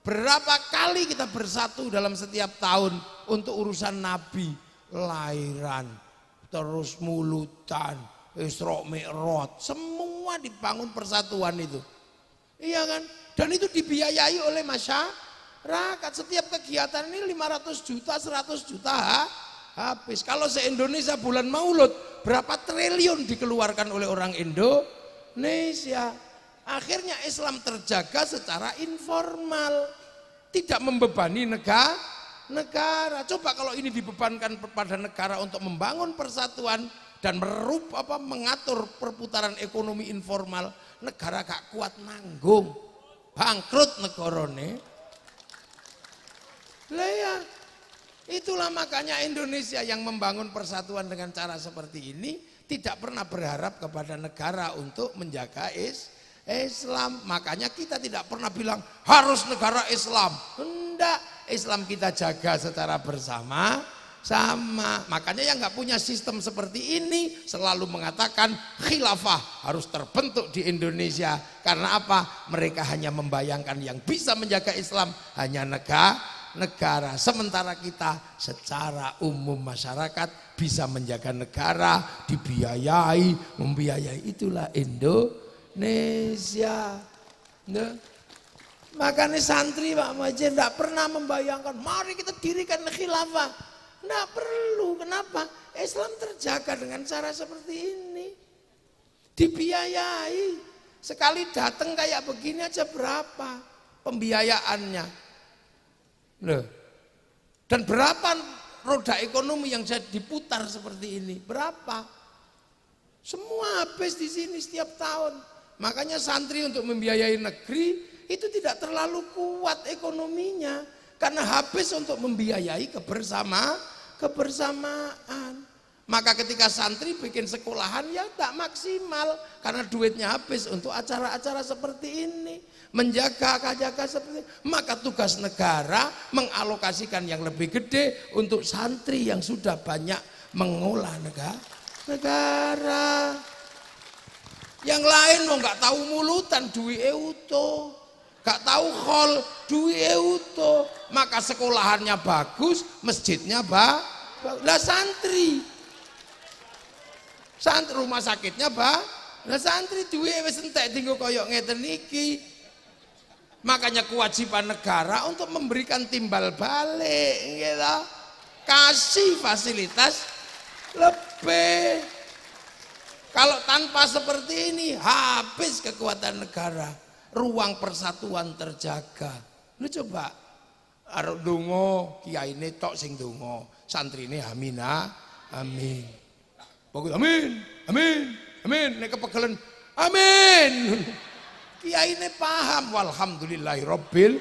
S1: Berapa kali kita bersatu dalam setiap tahun untuk urusan Nabi, lahiran, terus mulutan, Isra Mi'raj, semua dibangun persatuan itu. Iya kan? Dan itu dibiayai oleh masyarakat. Setiap kegiatan ini 500 juta, 100 juta habis. Kalau se-Indonesia bulan Maulud, berapa triliun dikeluarkan oleh orang Indonesia. Akhirnya Islam terjaga secara informal, tidak membebani negara. Coba kalau ini dibebankan pada negara untuk membangun persatuan dan mengatur perputaran ekonomi informal, negara gak kuat nanggung, bangkrut negarane. Lah ya, itulah makanya Indonesia yang membangun persatuan dengan cara seperti ini tidak pernah berharap kepada negara untuk menjaga Islam. Makanya kita tidak pernah bilang harus negara Islam. Enggak, Islam kita jaga secara bersama-sama. Makanya yang nggak punya sistem seperti ini selalu mengatakan khilafah harus terbentuk di Indonesia. Karena apa? Mereka hanya membayangkan yang bisa menjaga Islam hanya negara. Sementara kita secara umum masyarakat bisa menjaga negara, dibiayai, membiayai. Itulah Indonesia. Nah, makanya santri Pak Muhajir tidak pernah membayangkan mari kita dirikan khilafah. Tidak perlu. Kenapa? Islam terjaga dengan cara seperti ini. Dibiayai. Sekali datang kayak begini aja berapa pembiayaannya. Loh. Dan berapa roda ekonomi yang jadi diputar seperti ini? Berapa? Semua habis di sini setiap tahun. Makanya santri untuk membiayai negeri itu tidak terlalu kuat ekonominya. Karena habis untuk membiayai kebersamaan. Maka ketika santri bikin sekolahan ya tak maksimal. Karena duitnya habis untuk acara-acara seperti ini. Menjaga seperti ini. Maka tugas negara mengalokasikan yang lebih gede untuk santri yang sudah banyak mengolah negara. Yang lain mau nggak tahu mulutan duit utuh, nggak tahu khol duit utuh. Maka sekolahannya bagus, masjidnya bagus. Lah santri rumah sakitnya lah santri duit wis entek tinggal koyok ngeten iki. Makanya kewajiban negara untuk memberikan timbal balik gitu. Kasih fasilitas lebih. Kalau tanpa seperti ini habis kekuatan negara, ruang persatuan terjaga. Lu coba arep donga kiyaine tok sing donga, santrine amin. Bagus amin. Nek kepegelen amin. Kiyaine paham walhamdulillahirabbil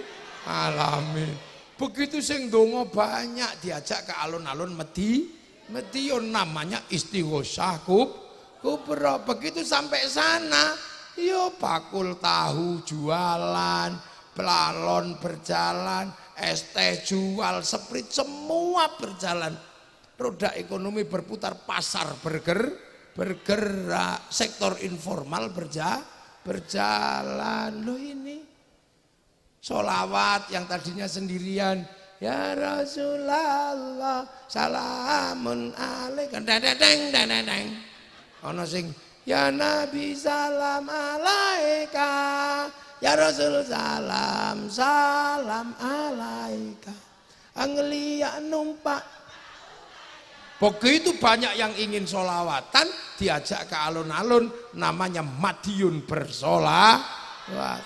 S1: alamin. Begitu sing donga banyak diajak ke alun-alun Madiun namanya Istighosah Kubra. Begitu sampai sana, yo bakul tahu jualan, pelalon berjalan, es teh jual, seprit semua berjalan. Roda ekonomi berputar, pasar bergerak, sektor informal berjalan. Loh ini sholawat yang tadinya sendirian, ya Rasulullah salamun alaika, deng. Ono sing ya Nabi salam alaika, ya Rasul salam alaika, anglia numpak. Begitu banyak yang ingin sholawatan, diajak ke alun-alun, namanya Madiun bersolawat.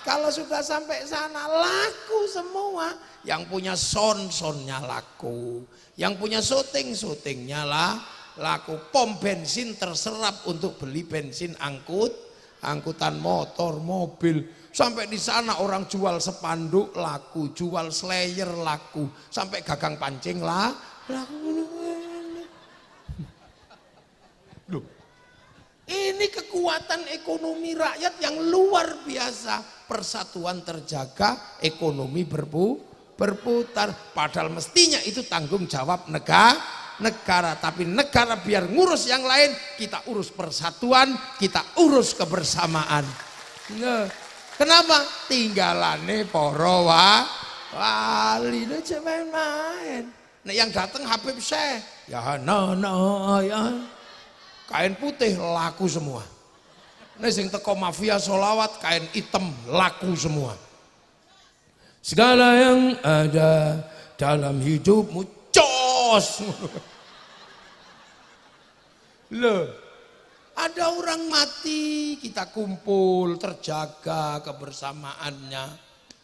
S1: Kalau sudah sampai sana laku semua. Yang punya sonnya laku, yang punya syutingnya laku. Pom bensin terserap untuk beli bensin angkutan motor, mobil. Sampai di sana orang jual spanduk laku, jual slayer laku, sampai gagang pancing laku. Loh, ini kekuatan ekonomi rakyat yang luar biasa. Persatuan terjaga, ekonomi berputar. Padahal mestinya itu tanggung jawab negara. Tapi negara biar ngurus yang lain, kita urus persatuan, kita urus kebersamaan. Nah, kenapa? Tinggalane para wali aja main-main. Nah, yang datang Habib Syekh, ya ya. Kain putih laku semua. Nah, sing teko mafia sholawat kain hitam laku semua. Segala yang ada dalam hidupmu cos. Loh, ada orang mati, kita kumpul, terjaga kebersamaannya.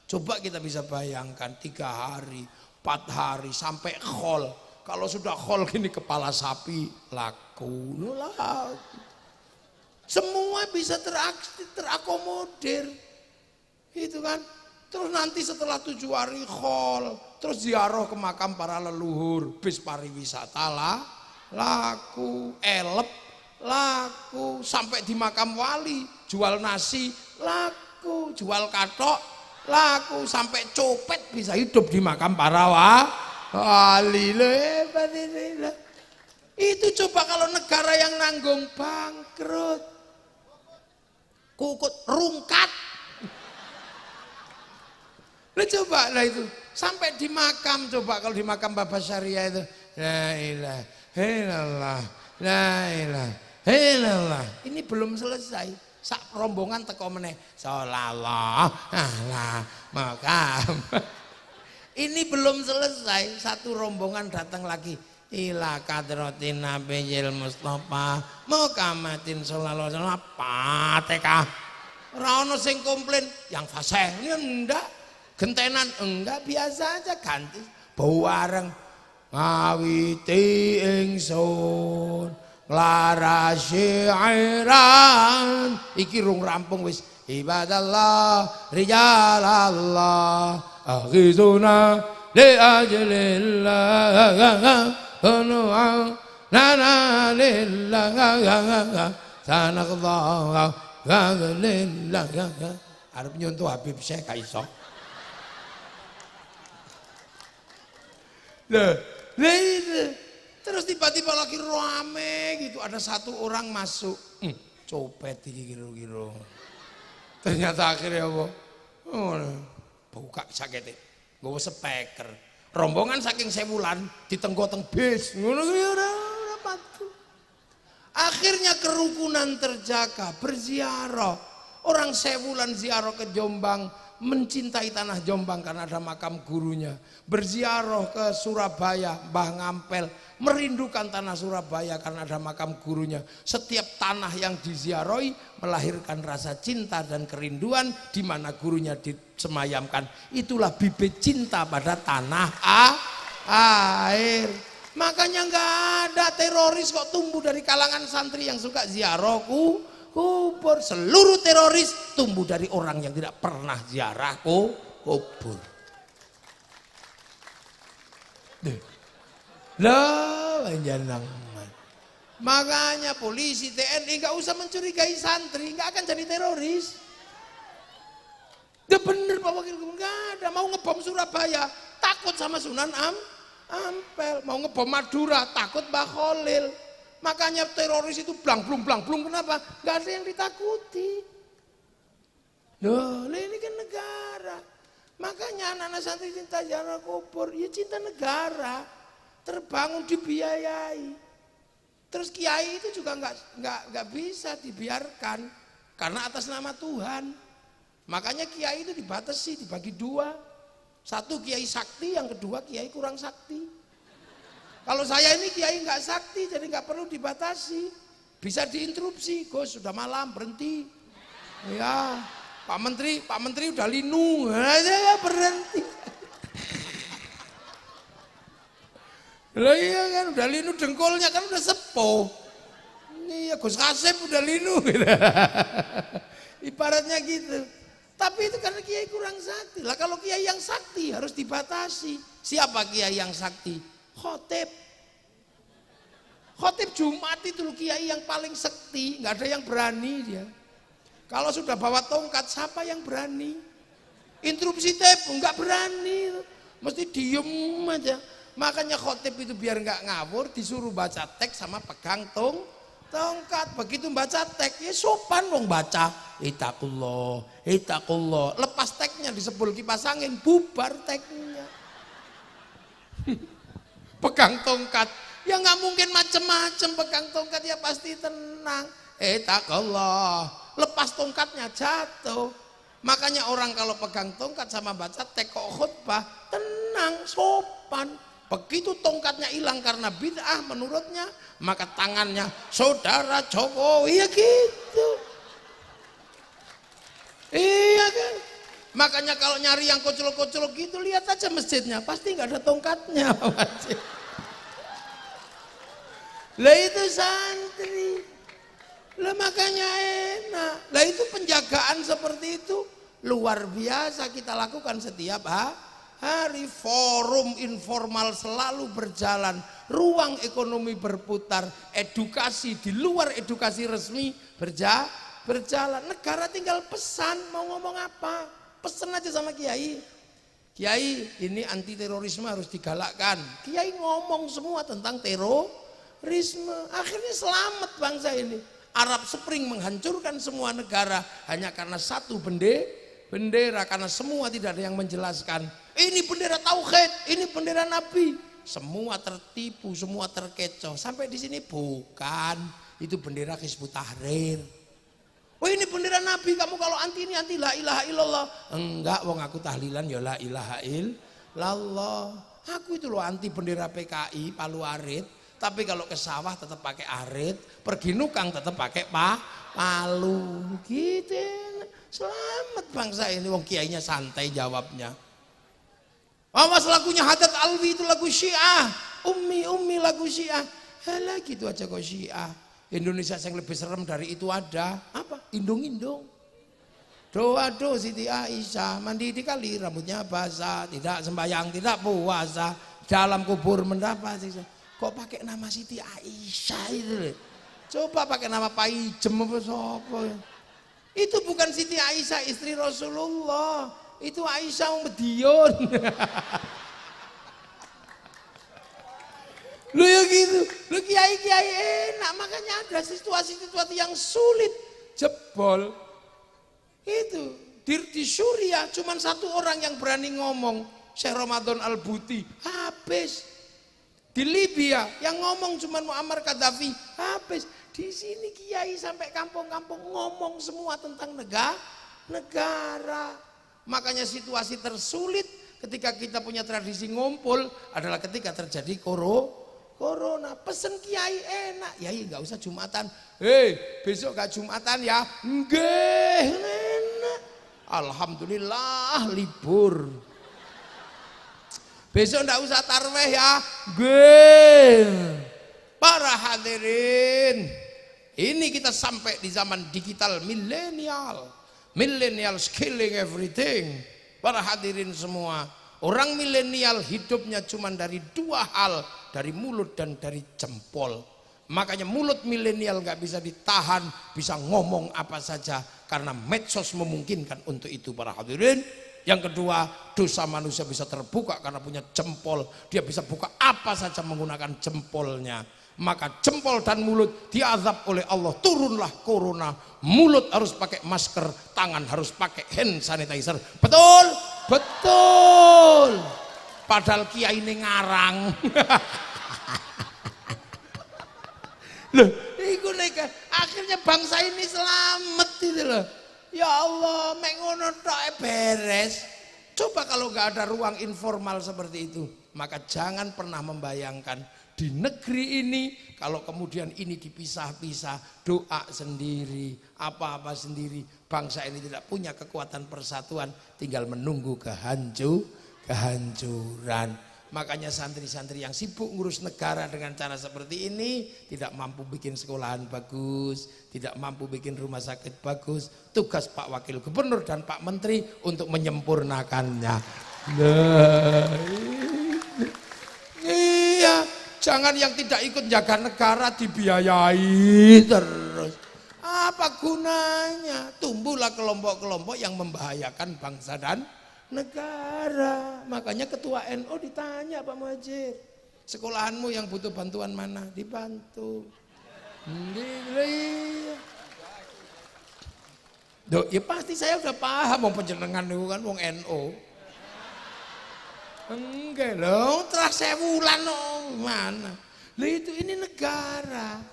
S1: Coba kita bisa bayangkan 3 hari, 4 hari sampai khol. Kalau sudah khol gini kepala sapi laku. Semua bisa terakomodir. Itu kan. Terus nanti setelah 7 hari khol, terus ziarah ke makam para leluhur, bis pariwisata laku, elep laku, sampai di makam wali jual nasi laku, jual katok laku, sampai copet bisa hidup di makam para wali. Itu coba kalau negara yang nanggung bangkrut, kukut rungkat. Coba lah itu sampai di makam, coba kalau di makam Bapak Syariah itu la ilaha illallah, la ilaha illallah. Ini belum selesai, sak rombongan teko meneh sallallahu ala makam. Ini belum selesai, satu rombongan datang lagi, ila kadratin nabiyil mustafa mukamatin sallallahu alaihi wasallam Fatihah. Ora ono sing komplain yang fasih, ini ndak. Gentenan enggak, biasa aja ganti bau wareng ngawiti ingsun lara syairan iki rung rampung wis ibadallah rijalallah aghizuna li ajlillah nana lillah sanaqdha lillah arep nyontoh Habib Syekh gak iso. Terus tiba-tiba lagi rame gitu, ada satu orang masuk, copet iki kira-kira. Ternyata akhirnya apa? Buka sakete, nggawa speaker. Rombongan saking sewulan ditenggo-teng bis. Ngono ora patu. Akhirnya kerukunan terjaga, berziarah. Orang sewulan ziarah ke Jombang, mencintai tanah Jombang karena ada makam gurunya. Berziarah ke Surabaya, Mbah Ngampel, merindukan tanah Surabaya karena ada makam gurunya. Setiap tanah yang diziarahi melahirkan rasa cinta dan kerinduan di mana gurunya disemayamkan. Itulah bibit cinta pada tanah air. Makanya nggak ada teroris kok tumbuh dari kalangan santri yang suka ziarah kubur. Seluruh teroris tumbuh dari orang yang tidak pernah ziarah kubur. Lah panjenengan Makanya polisi, TNI nggak usah mencurigai santri, nggak akan jadi teroris. Udah bener Pak Wakil Gubernur, nggak ada. Mau ngebom Surabaya, takut sama Sunan Ampel. Mau ngebom Madura, takut Mbah Khalil. Makanya teroris itu blang blung, kenapa? Nggak ada yang ditakuti. Loh, ini kan negara. Makanya anak-anak santri cinta ziarah kubur, ya cinta negara. Terbangun dibiayai. Terus kiai itu juga nggak bisa dibiarkan karena atas nama Tuhan. Makanya kiai itu dibatasi, dibagi dua. Satu kiai sakti, yang kedua kiai kurang sakti. Kalau saya ini kiai nggak sakti, jadi nggak perlu dibatasi. Bisa diinterupsi, Gus sudah malam berhenti. Ya, Pak Menteri udah linu, ya berhenti. Lah iya kan udah linu dengkulnya kan udah sepuh. Iya Gus Kasep udah linu gitu. Ibaratnya gitu. Tapi itu karena kiai kurang sakti. Lah kalau kiai yang sakti harus dibatasi. Siapa kiai yang sakti? Khotib. Khotib Jumat itu kiai yang paling sakti, nggak ada yang berani dia. Kalau sudah bawa tongkat siapa yang berani? Interupsi tape nggak berani. Mesti diem aja. Makanya khotib itu biar nggak ngawur disuruh baca teks sama pegang tongkat. Begitu baca teks ya sopan dong baca. Itakullah. Lepas teksnya disebul kipas angin bubar teksnya. Pegang tongkat ya nggak mungkin macem-macem, pegang tongkat ya pasti tenang. Itakullah. Lepas tongkatnya jatuh. Makanya orang kalau pegang tongkat sama baca teks kok khutbah tenang, sopan. Begitu tongkatnya hilang karena bid'ah menurutnya, maka tangannya saudara Jokowi ya gitu. Iya kan? Makanya kalau nyari yang kocok-kocok gitu lihat aja masjidnya, pasti nggak ada tongkatnya. Lah itu santri. Lah makanya enak. Lah itu penjagaan seperti itu luar biasa kita lakukan setiap hari. Forum informal selalu berjalan, ruang ekonomi berputar, edukasi di luar edukasi resmi berjalan. Negara tinggal pesan mau ngomong apa, pesan aja sama kiai. Kiai ini anti terorisme harus digalakkan. Kiai ngomong semua tentang terorisme. Akhirnya selamat bangsa ini. Arab Spring menghancurkan semua negara hanya karena satu bendera, karena semua tidak ada yang menjelaskan. Ini bendera tauhid, ini bendera Nabi. Semua tertipu, semua terkecoh. Sampai di sini bukan, itu bendera Hizbut Tahrir. Oh ini bendera Nabi, kamu kalau anti ini anti la ilaha illallah. Enggak, wong aku tahlilan ya la ilaha illallah. Aku itu loh anti bendera PKI Palu Arit. Tapi kalau ke sawah tetap pakai arit, pergi nukang tetap pakai palu. Gitu. Selamat bangsa ini, wong kiainya santai jawabnya. Awas lagunya Haddad Alwi itu lagu Syiah. Ummi lagu Syiah. Halah gitu aja kok Syiah. Indonesia yang lebih serem dari itu ada. Apa? Indung-indung. Doa Siti Aisyah. Mandi di kali rambutnya basah. Tidak sembahyang, tidak puasa. Dalam kubur mendapat. Kok pakai nama Siti Aisyah itu? Coba pakai nama Pak Ijem apa sopo. Itu bukan Siti Aisyah istri Rasulullah. Itu Aisyah Medion. Lu ya gitu. Lu kiai enak. Makanya ada situasi-situasi yang sulit jebol. Itu di Suriah cuma satu orang yang berani ngomong, Syekh Ramadan Al-Buti. Habis. Di Libya yang ngomong cuma Muammar Gaddafi. Habis. Di sini kiai sampai kampung-kampung ngomong semua tentang negara. Makanya situasi tersulit ketika kita punya tradisi ngumpul adalah ketika terjadi corona. Pesen kiai enak, kiai nggak usah Jumatan. Besok gak Jumatan ya? Nggih, enak. Alhamdulillah libur. Besok nggak usah tarweh ya? Nggih. Para hadirin, ini kita sampai di zaman digital milenial. Millennials killing everything. Para hadirin semua, orang milenial hidupnya cuma dari dua hal, dari mulut dan dari jempol. Makanya mulut milenial nggak bisa ditahan, bisa ngomong apa saja karena medsos memungkinkan untuk itu para hadirin. Yang kedua, dosa manusia bisa terbuka karena punya jempol. Dia bisa buka apa saja menggunakan jempolnya. Maka jempol dan mulut diazab oleh Allah. Turunlah corona. Mulut harus pakai masker, tangan harus pakai hand sanitizer. Betul? Betul. Padahal kiai ini ngarang. Loh, iku nek akhirnya bangsa ini selamat itu loh. Ya Allah, mek ngono tok beres. Coba kalau nggak ada ruang informal seperti itu, maka jangan pernah membayangkan di negeri ini kalau kemudian ini dipisah-pisah, doa sendiri, apa-apa sendiri, bangsa ini tidak punya kekuatan persatuan, tinggal menunggu kehancuran. Makanya santri-santri yang sibuk ngurus negara dengan cara seperti ini tidak mampu bikin sekolahan bagus, tidak mampu bikin rumah sakit bagus. Tugas Pak Wakil Gubernur dan Pak Menteri untuk menyempurnakannya. Nah, iya, jangan yang tidak ikut jaga negara dibiayai terus. Apa gunanya? Tumbuhlah kelompok-kelompok yang membahayakan bangsa dan negara. Makanya ketua NU ditanya Pak Muhajir, sekolahanmu yang butuh bantuan mana? Dibantu. Duh, ya pasti saya udah paham mau penjenengan itu kan wong NU. Enggak loh, telah saya bulan mana? Loh itu ini negara.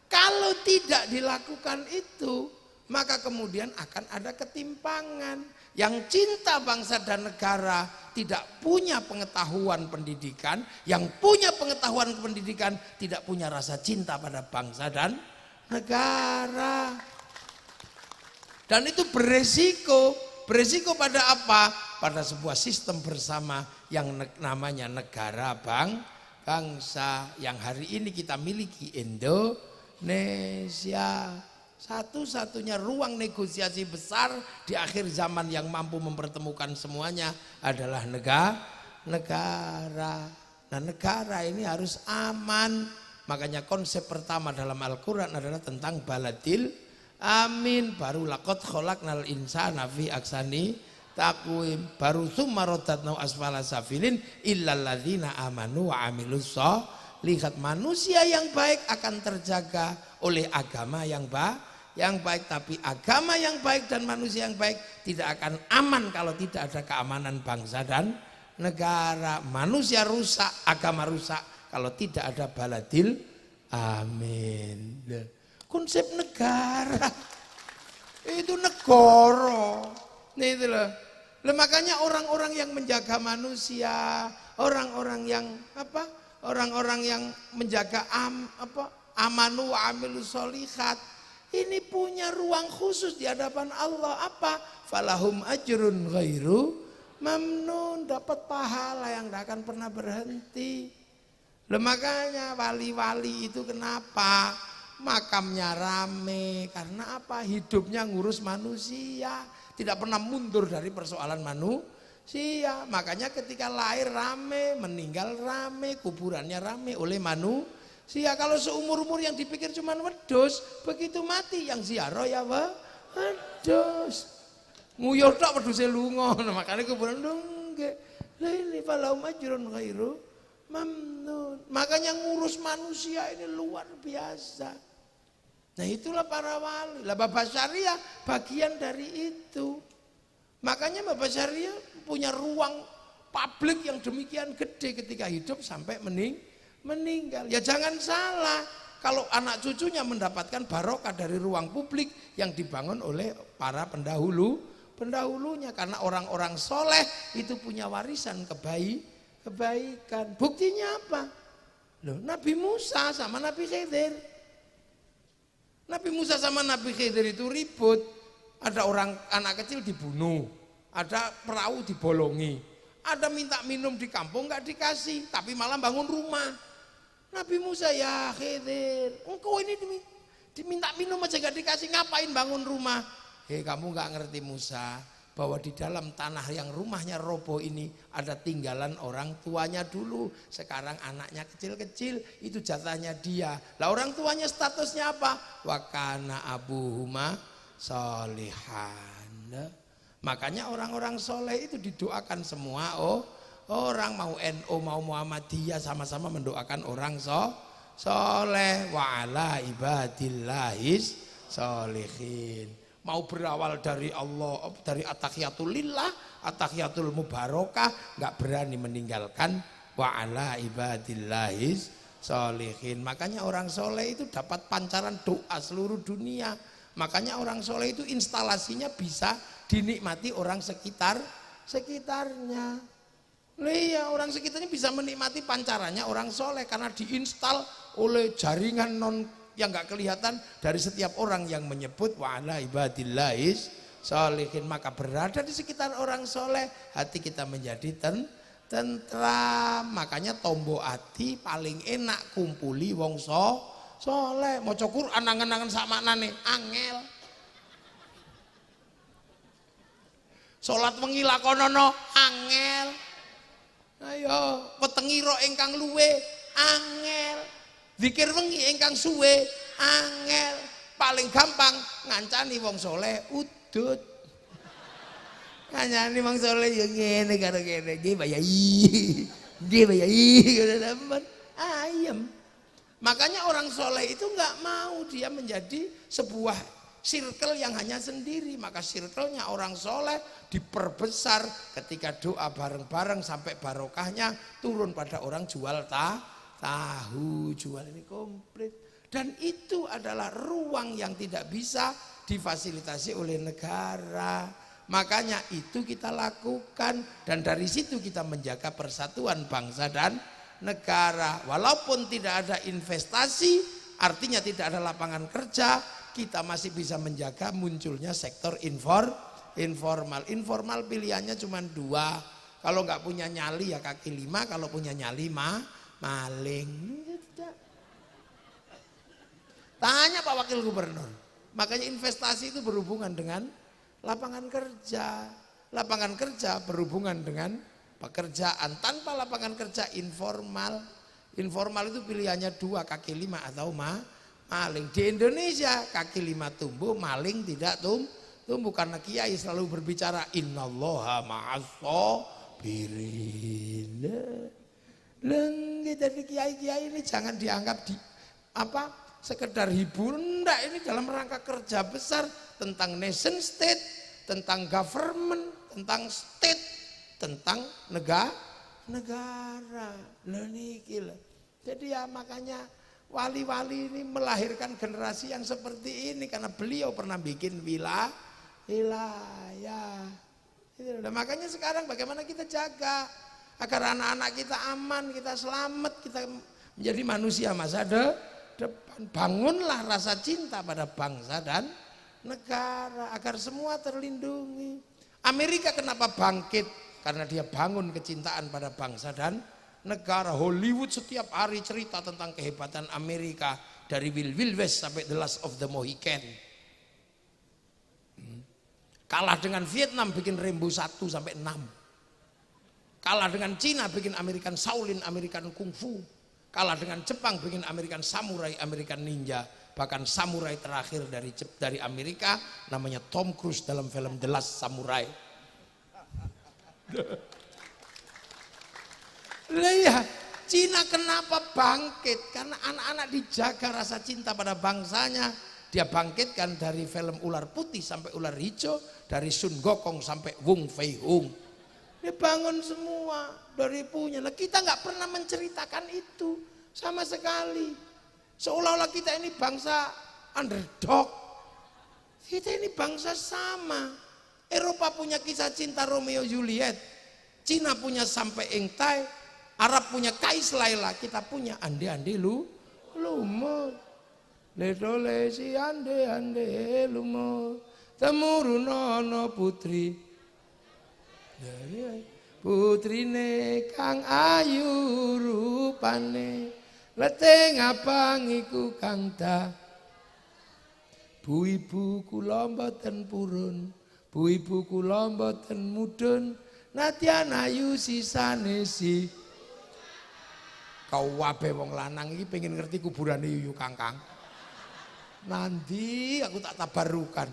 S1: Kalau tidak dilakukan itu, maka kemudian akan ada ketimpangan. Yang cinta bangsa dan negara tidak punya pengetahuan pendidikan, yang punya pengetahuan pendidikan tidak punya rasa cinta pada bangsa dan negara. Dan itu beresiko. Beresiko pada apa? Pada sebuah sistem bersama yang namanya negara bangsa yang hari ini kita miliki, Indonesia. Satu-satunya ruang negosiasi besar di akhir zaman yang mampu mempertemukan semuanya adalah negara. Nah, negara ini harus aman. Makanya konsep pertama dalam Al-Quran adalah tentang baladil amin. Baru laqad khalaqnal insana fi ahsani taqwim. Baru tsumma radadnahu asfala safilin illal ladzina amanu wa amilus sholihat. Manusia yang baik akan terjaga oleh agama yang baik, tapi agama yang baik dan manusia yang baik tidak akan aman kalau tidak ada keamanan bangsa dan negara. Manusia rusak, agama rusak kalau tidak ada baladil amin. Konsep negara itu negara. Itu loh. Makanya orang-orang yang menjaga manusia, orang-orang yang orang-orang yang menjaga amanu wa amilus sholihat, ini punya ruang khusus di hadapan Allah. Apa? Falahum ajrun ghairu mamnun, dapat pahala yang tidak akan pernah berhenti. Makanya wali-wali itu kenapa makamnya rame? Karena apa? Hidupnya ngurus manusia, tidak pernah mundur dari persoalan manusia. Makanya ketika lahir rame, meninggal rame, kuburannya rame oleh manusia. Kalau seumur-umur yang dipikir cuma wedus, begitu mati yang ziarah ya wedus. Nguyur tok weduse lunga, makanya kuburan nggih. Lah ini falahum ajrun ghairu mamnun. Makanya ngurus manusia ini luar biasa. Nah, itulah para wali. Lah Bapak Syariah bagian dari itu. Makanya Bapak Syariah punya ruang publik yang demikian gede ketika hidup sampai meninggal. Ya jangan salah, kalau anak cucunya mendapatkan barokah dari ruang publik yang dibangun oleh para pendahulunya. Karena orang-orang soleh itu punya warisan kebaikan. Buktinya apa? Loh, Nabi Musa sama Nabi Khidir. Nabi Musa sama Nabi Khidir itu ribut. Ada anak kecil dibunuh, ada perahu dibolongi, ada minta minum di kampung nggak dikasih, tapi malah bangun rumah. Nabi Musa, ya Khidir, engkau ini diminta minum aja gak dikasih, ngapain bangun rumah? Kamu gak ngerti Musa, bahwa di dalam tanah yang rumahnya roboh ini ada tinggalan orang tuanya dulu. Sekarang anaknya kecil-kecil, itu jatahnya dia. Lah orang tuanya statusnya apa? Wa kana abuhuma sholihan. Makanya orang-orang soleh itu didoakan semua. Oh, orang mau NU mau Muhammadiyah sama-sama mendoakan orang soleh. Wa ala ibadillahis sholihin. Mau berawal dari Allah, dari at-tahiyatul lillah, at-tahiyatul mubarakah, nggak berani meninggalkan wa ala ibadillahis sholihin. Makanya orang soleh itu dapat pancaran doa seluruh dunia. Makanya orang soleh itu instalasinya bisa dinikmati orang sekitarnya. Iya, orang sekitarnya bisa menikmati pancarannya orang soleh karena diinstal oleh jaringan yang nggak kelihatan dari setiap orang yang menyebut wa ala ibadillahis sholihin. Maka berada di sekitar orang soleh, hati kita menjadi tentram. Makanya tombo hati paling enak kumpuli wong soleh. Maca Quran angen-angen sak maknane angel. Salat wengi lakonono angel. Ayo wetengi ro ingkang luwe angel. Zikir wengi ingkang suwe angel. Paling gampang ngancani wong soleh udut. Ngancani wong soleh ya ngene karo kene. Nggih bayai. Nggih bayai ngono temen. Ayem. Makanya orang soleh itu nggak mau dia menjadi sebuah circle yang hanya sendiri. Maka circle-nya orang soleh diperbesar ketika doa bareng-bareng sampai barokahnya turun pada orang jual tahu, jual ini komplit. Dan itu adalah ruang yang tidak bisa difasilitasi oleh negara. Makanya itu kita lakukan dan dari situ kita menjaga persatuan bangsa dan negara. Walaupun tidak ada investasi, artinya tidak ada lapangan kerja, kita masih bisa menjaga munculnya sektor informal. Informal pilihannya cuma dua. Kalau nggak punya nyali ya kaki lima, kalau punya nyali maling. Tanya Pak Wakil Gubernur. Makanya investasi itu berhubungan dengan lapangan kerja. Lapangan kerja berhubungan dengan pekerjaan. Tanpa lapangan kerja informal. Informal itu pilihannya dua, kaki lima atau maling. Di Indonesia kaki lima tumbuh, maling tidak tumbuh karena kiai selalu berbicara innallaha ma'as-shabirin. Jadi kiai-kiai ini jangan dianggap sekedar hiburan. Enggak, ini dalam rangka kerja besar tentang nation state, tentang government, tentang state, tentang negara. Jadi ya makanya wali-wali ini melahirkan generasi yang seperti ini karena beliau pernah bikin wilayah. Makanya sekarang bagaimana kita jaga agar anak-anak kita aman, kita selamat, kita menjadi manusia masa depan. Bangunlah rasa cinta pada bangsa dan negara agar semua terlindungi. Amerika kenapa bangkit? Karena dia bangun kecintaan pada bangsa dan negara. Hollywood setiap hari cerita tentang kehebatan Amerika, dari Wild West sampai The Last of the Mohican. Kalah dengan Vietnam bikin Rambo 1 sampai 6. Kalah dengan Cina bikin American Shaolin, American Kung Fu. Kalah dengan Jepang bikin American Samurai, American Ninja. Bahkan samurai terakhir dari Amerika namanya Tom Cruise dalam film The Last Samurai. Iya, Cina kenapa bangkit? Karena anak-anak dijaga rasa cinta pada bangsanya. Dia bangkitkan dari film ular putih sampai ular hijau, dari Sun Gokong sampai Wong Fei Hung. Dia bangun semua dari punya. Nah, kita nggak pernah menceritakan itu sama sekali. Seolah-olah kita ini bangsa underdog. Kita ini bangsa sama. Eropa punya kisah cinta Romeo Juliet. Cina punya Sampai Engtai. Arab punya Kais Laila. Kita punya Ande-ande lumut. Ledole si ande-ande lumut. Temurunono putri. Putrine kang ayu rupane, leteng abang iku kang dah. Bu ibu kula mboten purun, Bu ibu kula mboten mudhun nadyan ayu sisane si. Kau wabe wong lanang iki pengen ngerti kuburane Yuyu Kangkang. Nanti aku tak tabarukan.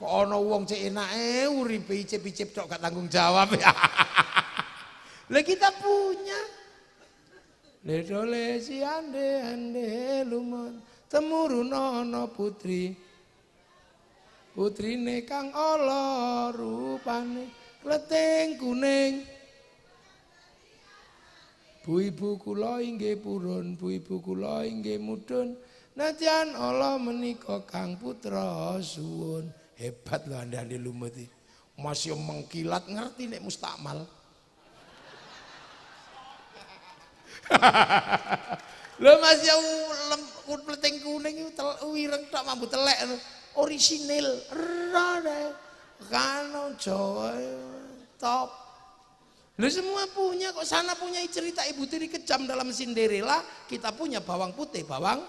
S1: Kok ana wong cek enake uripe icip-icip tok gak tanggung jawab. Lah kita punya. Le dole si ande lumon temurun ana putri. Putrine kang ala rupane kleting kuning. Bu ibu kula inggih purun, bu ibu kula inggih mudhun. Nadyan ala menika kang putra suwun. Hebat lho ande-ande lumut iki. Masih mengkilat ngerti nek mustakmal. Lho masih kleting kuning wireng tok mambu telek. Orisinil, rada, kano Jawa, top. Lu semua punya kok, sana punya cerita ibu tiri kejam dalam Cinderella, kita punya bawang putih, bawang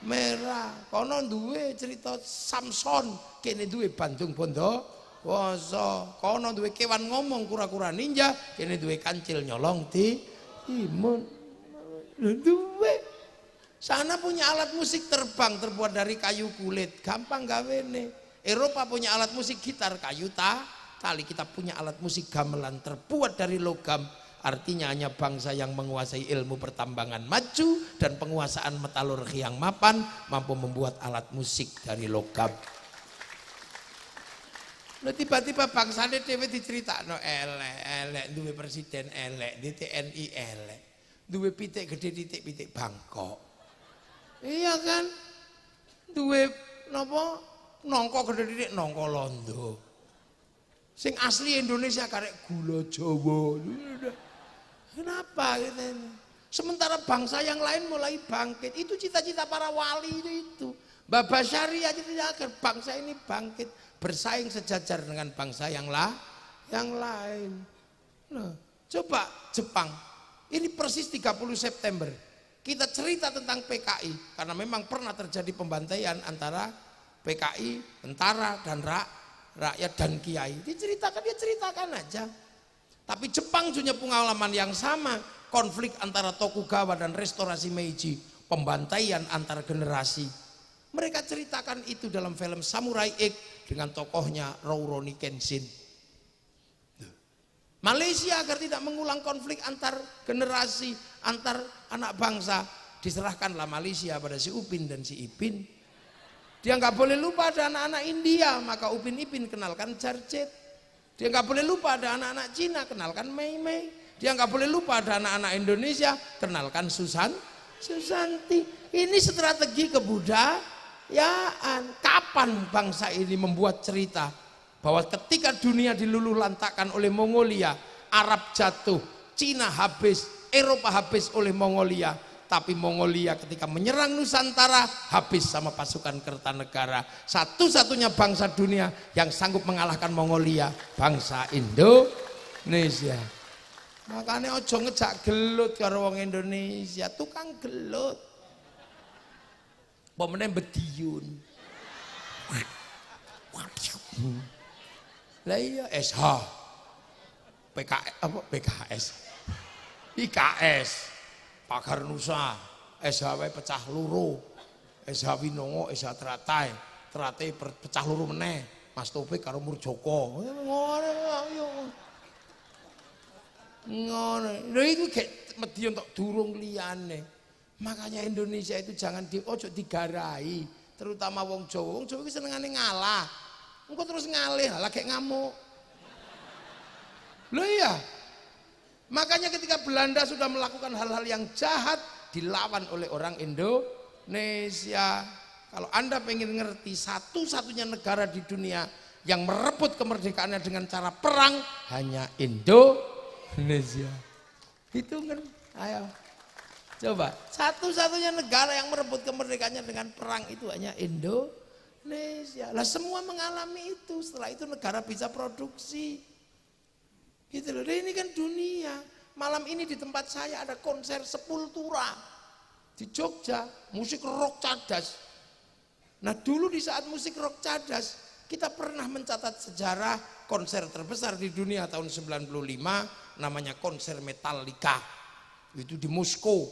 S1: merah. Kono duwe cerita Samson, kene duwe Bandung Bondo, Woso. Kono duwe kewan ngomong kura-kura ninja, kene duwe kancil nyolong di imun. Duwe. Sana punya alat musik terbang terbuat dari kayu kulit, gampang gawene. Eropa punya alat musik gitar kayu tali. Kita punya alat musik gamelan terbuat dari logam. Artinya hanya bangsa yang menguasai ilmu pertambangan maju dan penguasaan metalurgi yang mapan mampu membuat alat musik dari logam. Nah, tiba-tiba bangsa dhewe diceritakno elek duwe presiden elek, di TNI elek, duwe pitik gede titik Bangkok. Iya kan, duwe napa nongko gede titik nongko Londo. Sing asli Indonesia karek gula Jawa. Kenapa gitu? Sementara bangsa yang lain mulai bangkit. Itu cita-cita para wali itu. Baba Syariah cita-cita agar bangsa ini bangkit, bersaing sejajar dengan bangsa yang lain. Nah, coba Jepang. Ini persis 30 September. Kita cerita tentang PKI karena memang pernah terjadi pembantaian antara PKI, tentara dan rakyat dan kiai. Dia ceritakan aja. Tapi Jepang punya pengalaman yang sama, konflik antara Tokugawa dan restorasi Meiji, pembantaian antar generasi. Mereka ceritakan itu dalam film Samurai X dengan tokohnya Rurouni Kenshin. Malaysia agar tidak mengulang konflik antar generasi, antar anak bangsa, diserahkanlah Malaysia pada si Upin dan si Ipin. Dia nggak boleh lupa ada anak-anak India, maka Upin Ipin kenalkan Jarjet. Dia nggak boleh lupa ada anak-anak Cina, kenalkan Mei Mei. Dia nggak boleh lupa ada anak-anak Indonesia, kenalkan Susanti. Ini strategi kebudayaan. Kapan bangsa ini membuat cerita bahwa ketika dunia diluluh lantakkan oleh Mongolia, Arab jatuh, Cina habis, Eropa habis oleh Mongolia, tapi Mongolia ketika menyerang Nusantara habis sama pasukan Kertanegara. Satu-satunya bangsa dunia yang sanggup mengalahkan Mongolia, bangsa Indonesia. Makanya ojo ngejak gelut karo wong Indonesia, tukang gelut. Pemenang bediun. Lah iya SH, PKS, IKS, Pagar Nusa, SHW pecah loro, SH Winongo, SH Teratai pecah loro meneh, Mas Taufik karo Murjoko. Ngono. Lha iku gek medhi entuk durung liyane. Makanya Indonesia itu jangan ojo digarai, terutama wong Jawa. Wong Jawa iki senengane ngalah. Engko terus ngalih lah kayak ngamuk. Loh iya. Makanya ketika Belanda sudah melakukan hal-hal yang jahat dilawan oleh orang Indonesia. Kalau Anda pengen ngerti satu-satunya negara di dunia yang merebut kemerdekaannya dengan cara perang hanya Indonesia. Hitungan, ayo. Coba, satu-satunya negara yang merebut kemerdekaannya dengan perang itu hanya Indonesia. Lah semua mengalami itu. Setelah itu negara bisa produksi. Gitu loh. Dan ini kan dunia. Malam ini di tempat saya ada konser Sepultura di Jogja, musik rock cadas. Nah dulu di saat musik rock cadas, Kita pernah mencatat sejarah konser terbesar di dunia tahun 95 namanya konser Metallica. Itu di Moskow.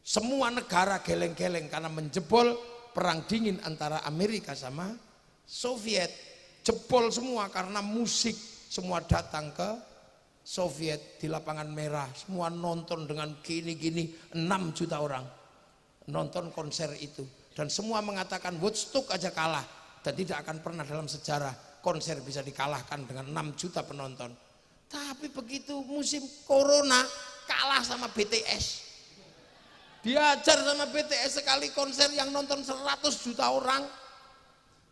S1: Semua negara geleng-geleng karena menjebol perang dingin antara Amerika sama Soviet. Jebol semua karena musik, semua datang ke Soviet di lapangan merah. Semua nonton dengan gini-gini, 6 juta orang nonton konser itu. Dan semua mengatakan Woodstock aja kalah. Dan tidak akan pernah dalam sejarah konser bisa dikalahkan dengan 6 juta penonton. Tapi begitu musim corona kalah sama BTS. Diajar sama BTS sekali konser yang nonton 100 juta orang.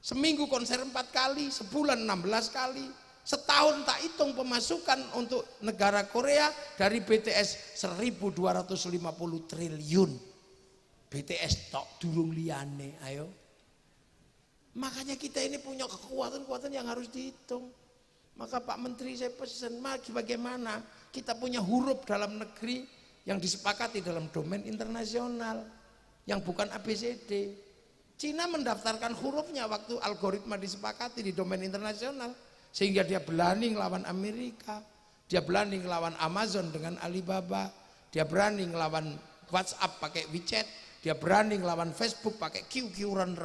S1: Seminggu konser 4 kali, sebulan 16 kali. Setahun tak hitung pemasukan untuk negara Korea dari BTS 1.250 triliun. BTS tok durung liyane, ayo. Makanya kita ini punya kekuatan-kekuatan yang harus dihitung. Maka Pak Menteri saya pesan, bagaimana kita punya huruf dalam negeri yang disepakati dalam domain internasional, yang bukan ABCD. Cina mendaftarkan hurufnya waktu algoritma disepakati di domain internasional, sehingga dia berani ngelawan Amerika, dia berani ngelawan Amazon dengan Alibaba, dia berani ngelawan WhatsApp pakai WeChat, dia berani ngelawan Facebook pakai QQ Run.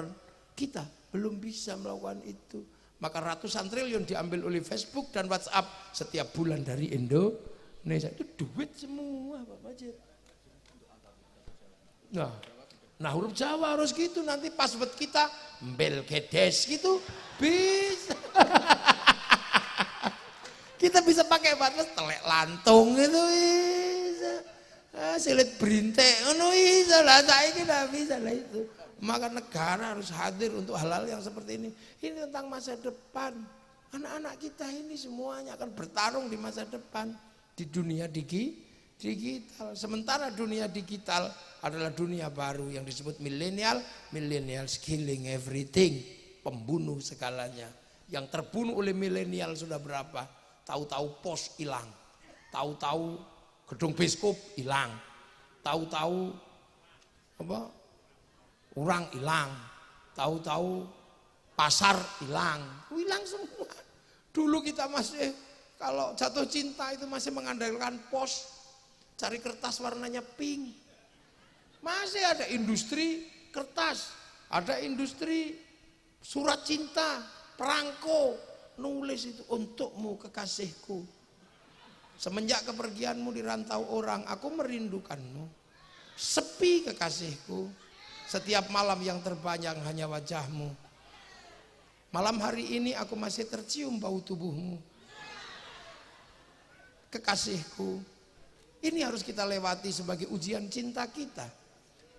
S1: Kita belum bisa melakukan itu. Maka ratusan triliun diambil oleh Facebook dan WhatsApp setiap bulan dari Indonesia. Itu duit semua Pak Fajir. Nah huruf Jawa harus gitu, nanti password kita Belgedes gitu bisa. Kita bisa pakai password telek lantung itu bisa. Silit berintek ngono bisa lah, saiki ndak bisa lah itu. Maka negara harus hadir untuk hal-hal yang seperti ini. Ini tentang masa depan. Anak-anak kita ini semuanya akan bertarung di masa depan di dunia digital. Sementara dunia digital adalah dunia baru yang disebut milenial killing everything, pembunuh segalanya. Yang terbunuh oleh milenial sudah berapa? Tahu-tahu pos hilang, tahu-tahu gedung biskop hilang, tahu-tahu apa? Orang hilang, tahu-tahu pasar hilang semua. Dulu kita masih kalau jatuh cinta itu masih mengandalkan pos, cari kertas warnanya pink. Masih ada industri kertas, ada industri surat cinta, perangko, nulis itu untukmu kekasihku. Semenjak kepergianmu di rantau orang, aku merindukanmu. Sepi kekasihku. Setiap malam yang terbayang hanya wajahmu. Malam hari ini aku masih tercium bau tubuhmu. Kekasihku, ini harus kita lewati sebagai ujian cinta kita.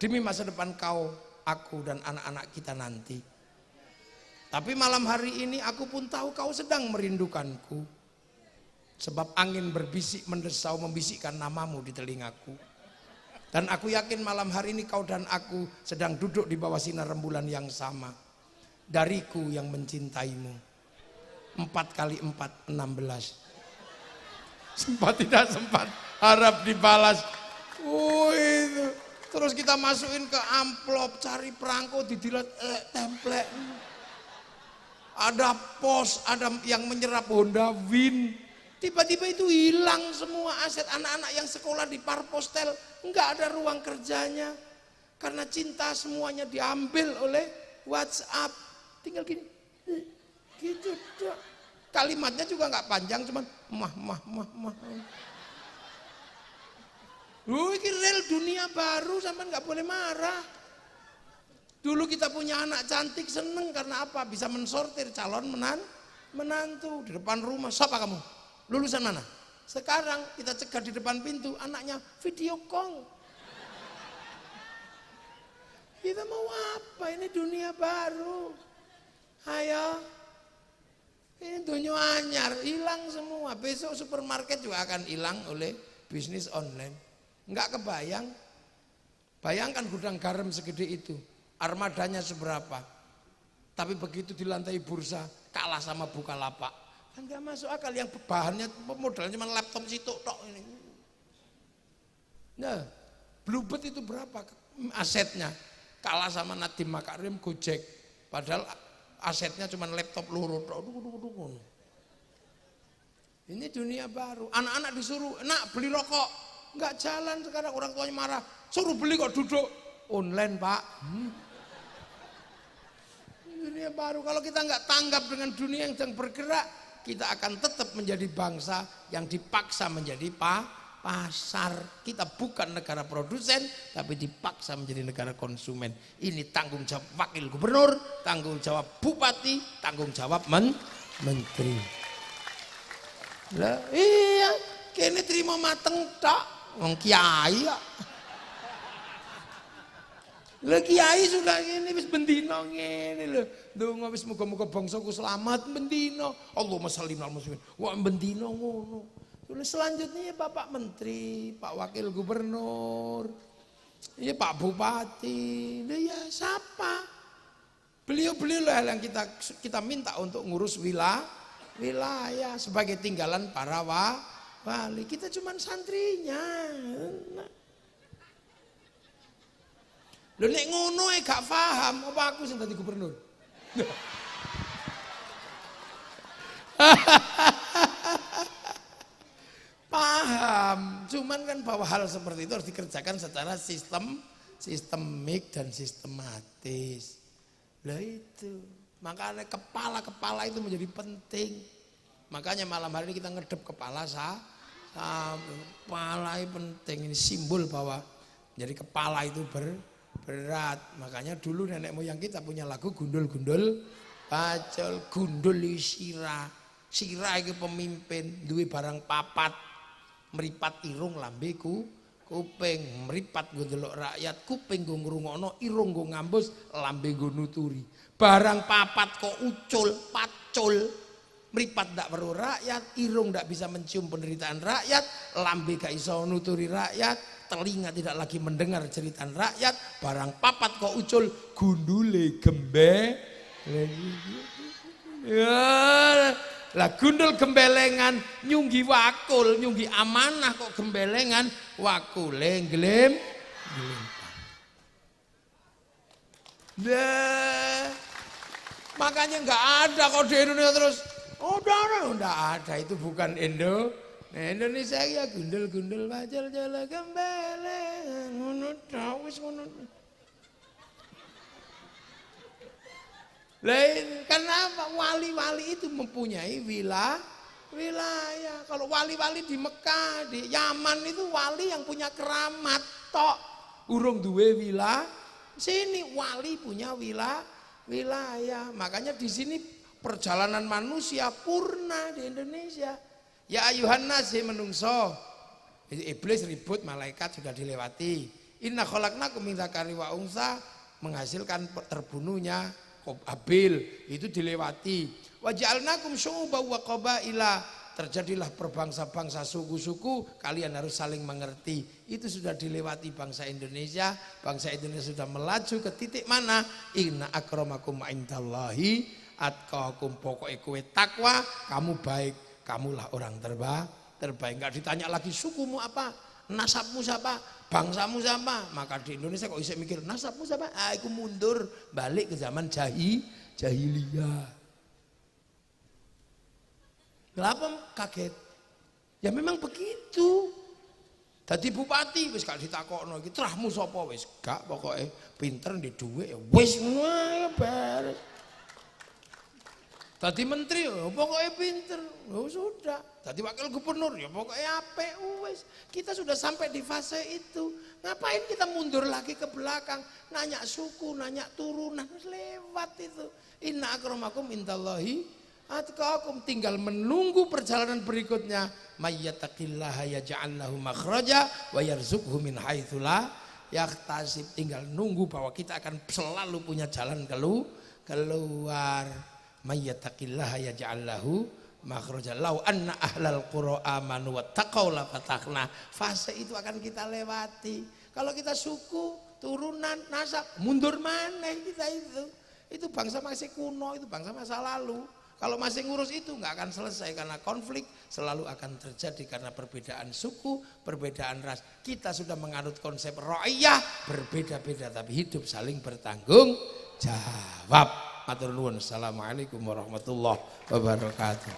S1: Demi masa depan kau, aku dan anak-anak kita nanti. Tapi malam hari ini aku pun tahu kau sedang merindukanku. Sebab angin berbisik mendesau membisikkan namamu di telingaku. Dan aku yakin malam hari ini kau dan aku sedang duduk di bawah sinar rembulan yang sama. Dariku yang mencintaimu. 4 kali 4, 16. Sempat tidak sempat, harap dibalas. Itu. Terus kita masukin ke amplop, cari perangko, didilat, template. Ada pos, ada yang menyerap Honda Win. Tiba-tiba itu hilang semua aset anak-anak yang sekolah di Parpostel, enggak ada ruang kerjanya. Karena cinta semuanya diambil oleh WhatsApp. Tinggal gini. Gitu dong. Kalimatnya juga enggak panjang, cuman mah. Ini real dunia baru, sampai enggak boleh marah. Dulu kita punya anak cantik seneng karena apa? Bisa mensortir calon menantu di depan rumah. Siapa kamu? Lulusan mana? Sekarang kita cegat di depan pintu, anaknya video call. Kita mau apa? Ini dunia baru. Ayo. Ini dunia anyar, hilang semua. Besok supermarket juga akan hilang oleh bisnis online. Enggak kebayang. Bayangkan gudang garam segede itu. Armadanya seberapa. Tapi begitu di lantai bursa, kalah sama Bukalapak. Enggak masuk akal, yang bahannya modalnya cuma laptop situ tok ini. Nah, Bluebird itu berapa asetnya? Kalah sama Nadiem Makarim, Gojek. Padahal asetnya cuma laptop loro. Ini dunia baru. Anak-anak disuruh, nak beli rokok, nggak jalan sekarang, orang tuanya marah. Suruh beli kok duduk online, Pak. Dunia baru. Kalau kita nggak tanggap dengan dunia yang sedang bergerak, kita akan tetap menjadi bangsa yang dipaksa menjadi pasar. Kita bukan negara produsen, tapi dipaksa menjadi negara konsumen. Ini tanggung jawab wakil gubernur, tanggung jawab bupati, tanggung jawab menteri. Lah iya, kene terima mateng tak, wong kiai kok. Lah kiai sudah ngene wis bendina ngene lho. Ndonga wis muga-muga bangsaku selamat bendina. Allahumma sholli alal muslimin. Wah bendina ngono. Terus selanjutnya Bapak Menteri, Pak Wakil Gubernur, ya Pak Bupati, ya siapa? Beliau-beliau lah yang kita minta untuk ngurus wilayah sebagai tinggalan para wali. Kita cuman santrinya. Lho nek ngono gak paham apa aku sing dadi gubernur. Paham, cuman kan bahwa hal seperti itu harus dikerjakan secara sistemik dan sistematis. Lah itu, makanya kepala itu menjadi penting. Makanya malam hari ini kita ngedep kepala kepala itu penting, ini simbol bahwa jadi kepala itu berat. Makanya dulu nenek moyang kita punya lagu gundul-gundul pacul, gundul sirah. Sirah itu pemimpin, duwe barang papat, meripat irung lambeku, kuping meripat nggo ndelok rakyat, kuping nggo ngrungokno, irung nggo ngambus, lambe nggo nuturi. Barang papat kok ucul, pacul. Meripat ndak perlu rakyat, irung ndak bisa mencium penderitaan rakyat, lambe gak iso nuturi rakyat, telinga tidak lagi mendengar cerita rakyat, barang papat kok ucul, gundule gembe. Ya, lah gundul gembelengan nyunggi wakul, nyunggi amanah kok gembelengan, wakule nglem. Nah, makanya nggak ada kok di Indonesia terus. Oh, udah ada, itu bukan Indonesia ya gundul-gundul wajar jala gembelengan ngono wis ngono. Lain kenapa wali-wali itu mempunyai wilayah. Kalau wali-wali di Mekah, di Yaman itu wali yang punya keramat tok. Urung duwe sini wali punya wilayah. Makanya di sini perjalanan manusia purna di Indonesia. Ya ayuhan nas menungso. Iblis ribut, malaikat sudah dilewati. Inna khalaqnakum min dzakari wa unsa, menghasilkan terbunuhnya Habil, itu dilewati. Wa ja'alnakum syu'uban wa qabaila, terjadilah berbangsa-bangsa, suku-suku, kalian harus saling mengerti. Itu sudah dilewati bangsa Indonesia. Bangsa Indonesia sudah melaju ke titik mana? Inna akramakum indallahi atqakum, pokoknya kowe takwa, kamu baik, kamulah orang terbaik. Enggak ditanya lagi sukumu apa, nasabmu siapa, bangsamu siapa. Maka di Indonesia kok bisa mikir nasabmu siapa? Aku mundur balik ke zaman jahiliyah. Kenapa kaget? Ya memang begitu. Dadi bupati wis gak ditakokno iki trahmu sapa, wis gak, pokoke pinter ndek dhuwit ya wis ngono ae beres. Dadi menteri ya pokoknya pinter, ya sudah. Dadi wakil gubernur ya pokoknya apik wis. Kita sudah sampai di fase itu. Ngapain kita mundur lagi ke belakang, nanya suku, nanya turunan, lewat itu. Inna akramakum indallahi atqakum, tinggal menunggu perjalanan berikutnya. Mayyattaqillaha yaj'al lahu makhraja wa yarzuqhu min haitsu la yahtasib. Tinggal nunggu bahwa kita akan selalu punya jalan keluar. Mayyattaqillaha yaj'al lahu makhraja law anna ahlal qura amanu wattaqau la fatahna. Fase itu akan kita lewati. Kalau kita suku, turunan, nasab, mundur maneh kita itu. Itu bangsa masih kuno, itu bangsa masa lalu. Kalau masih ngurus itu nggak akan selesai, karena konflik selalu akan terjadi karena perbedaan suku, perbedaan ras. Kita sudah menganut konsep ra'iyah, berbeda-beda tapi hidup saling bertanggung jawab. Matur nuwun. Assalamualaikum warahmatullahi wabarakatuh.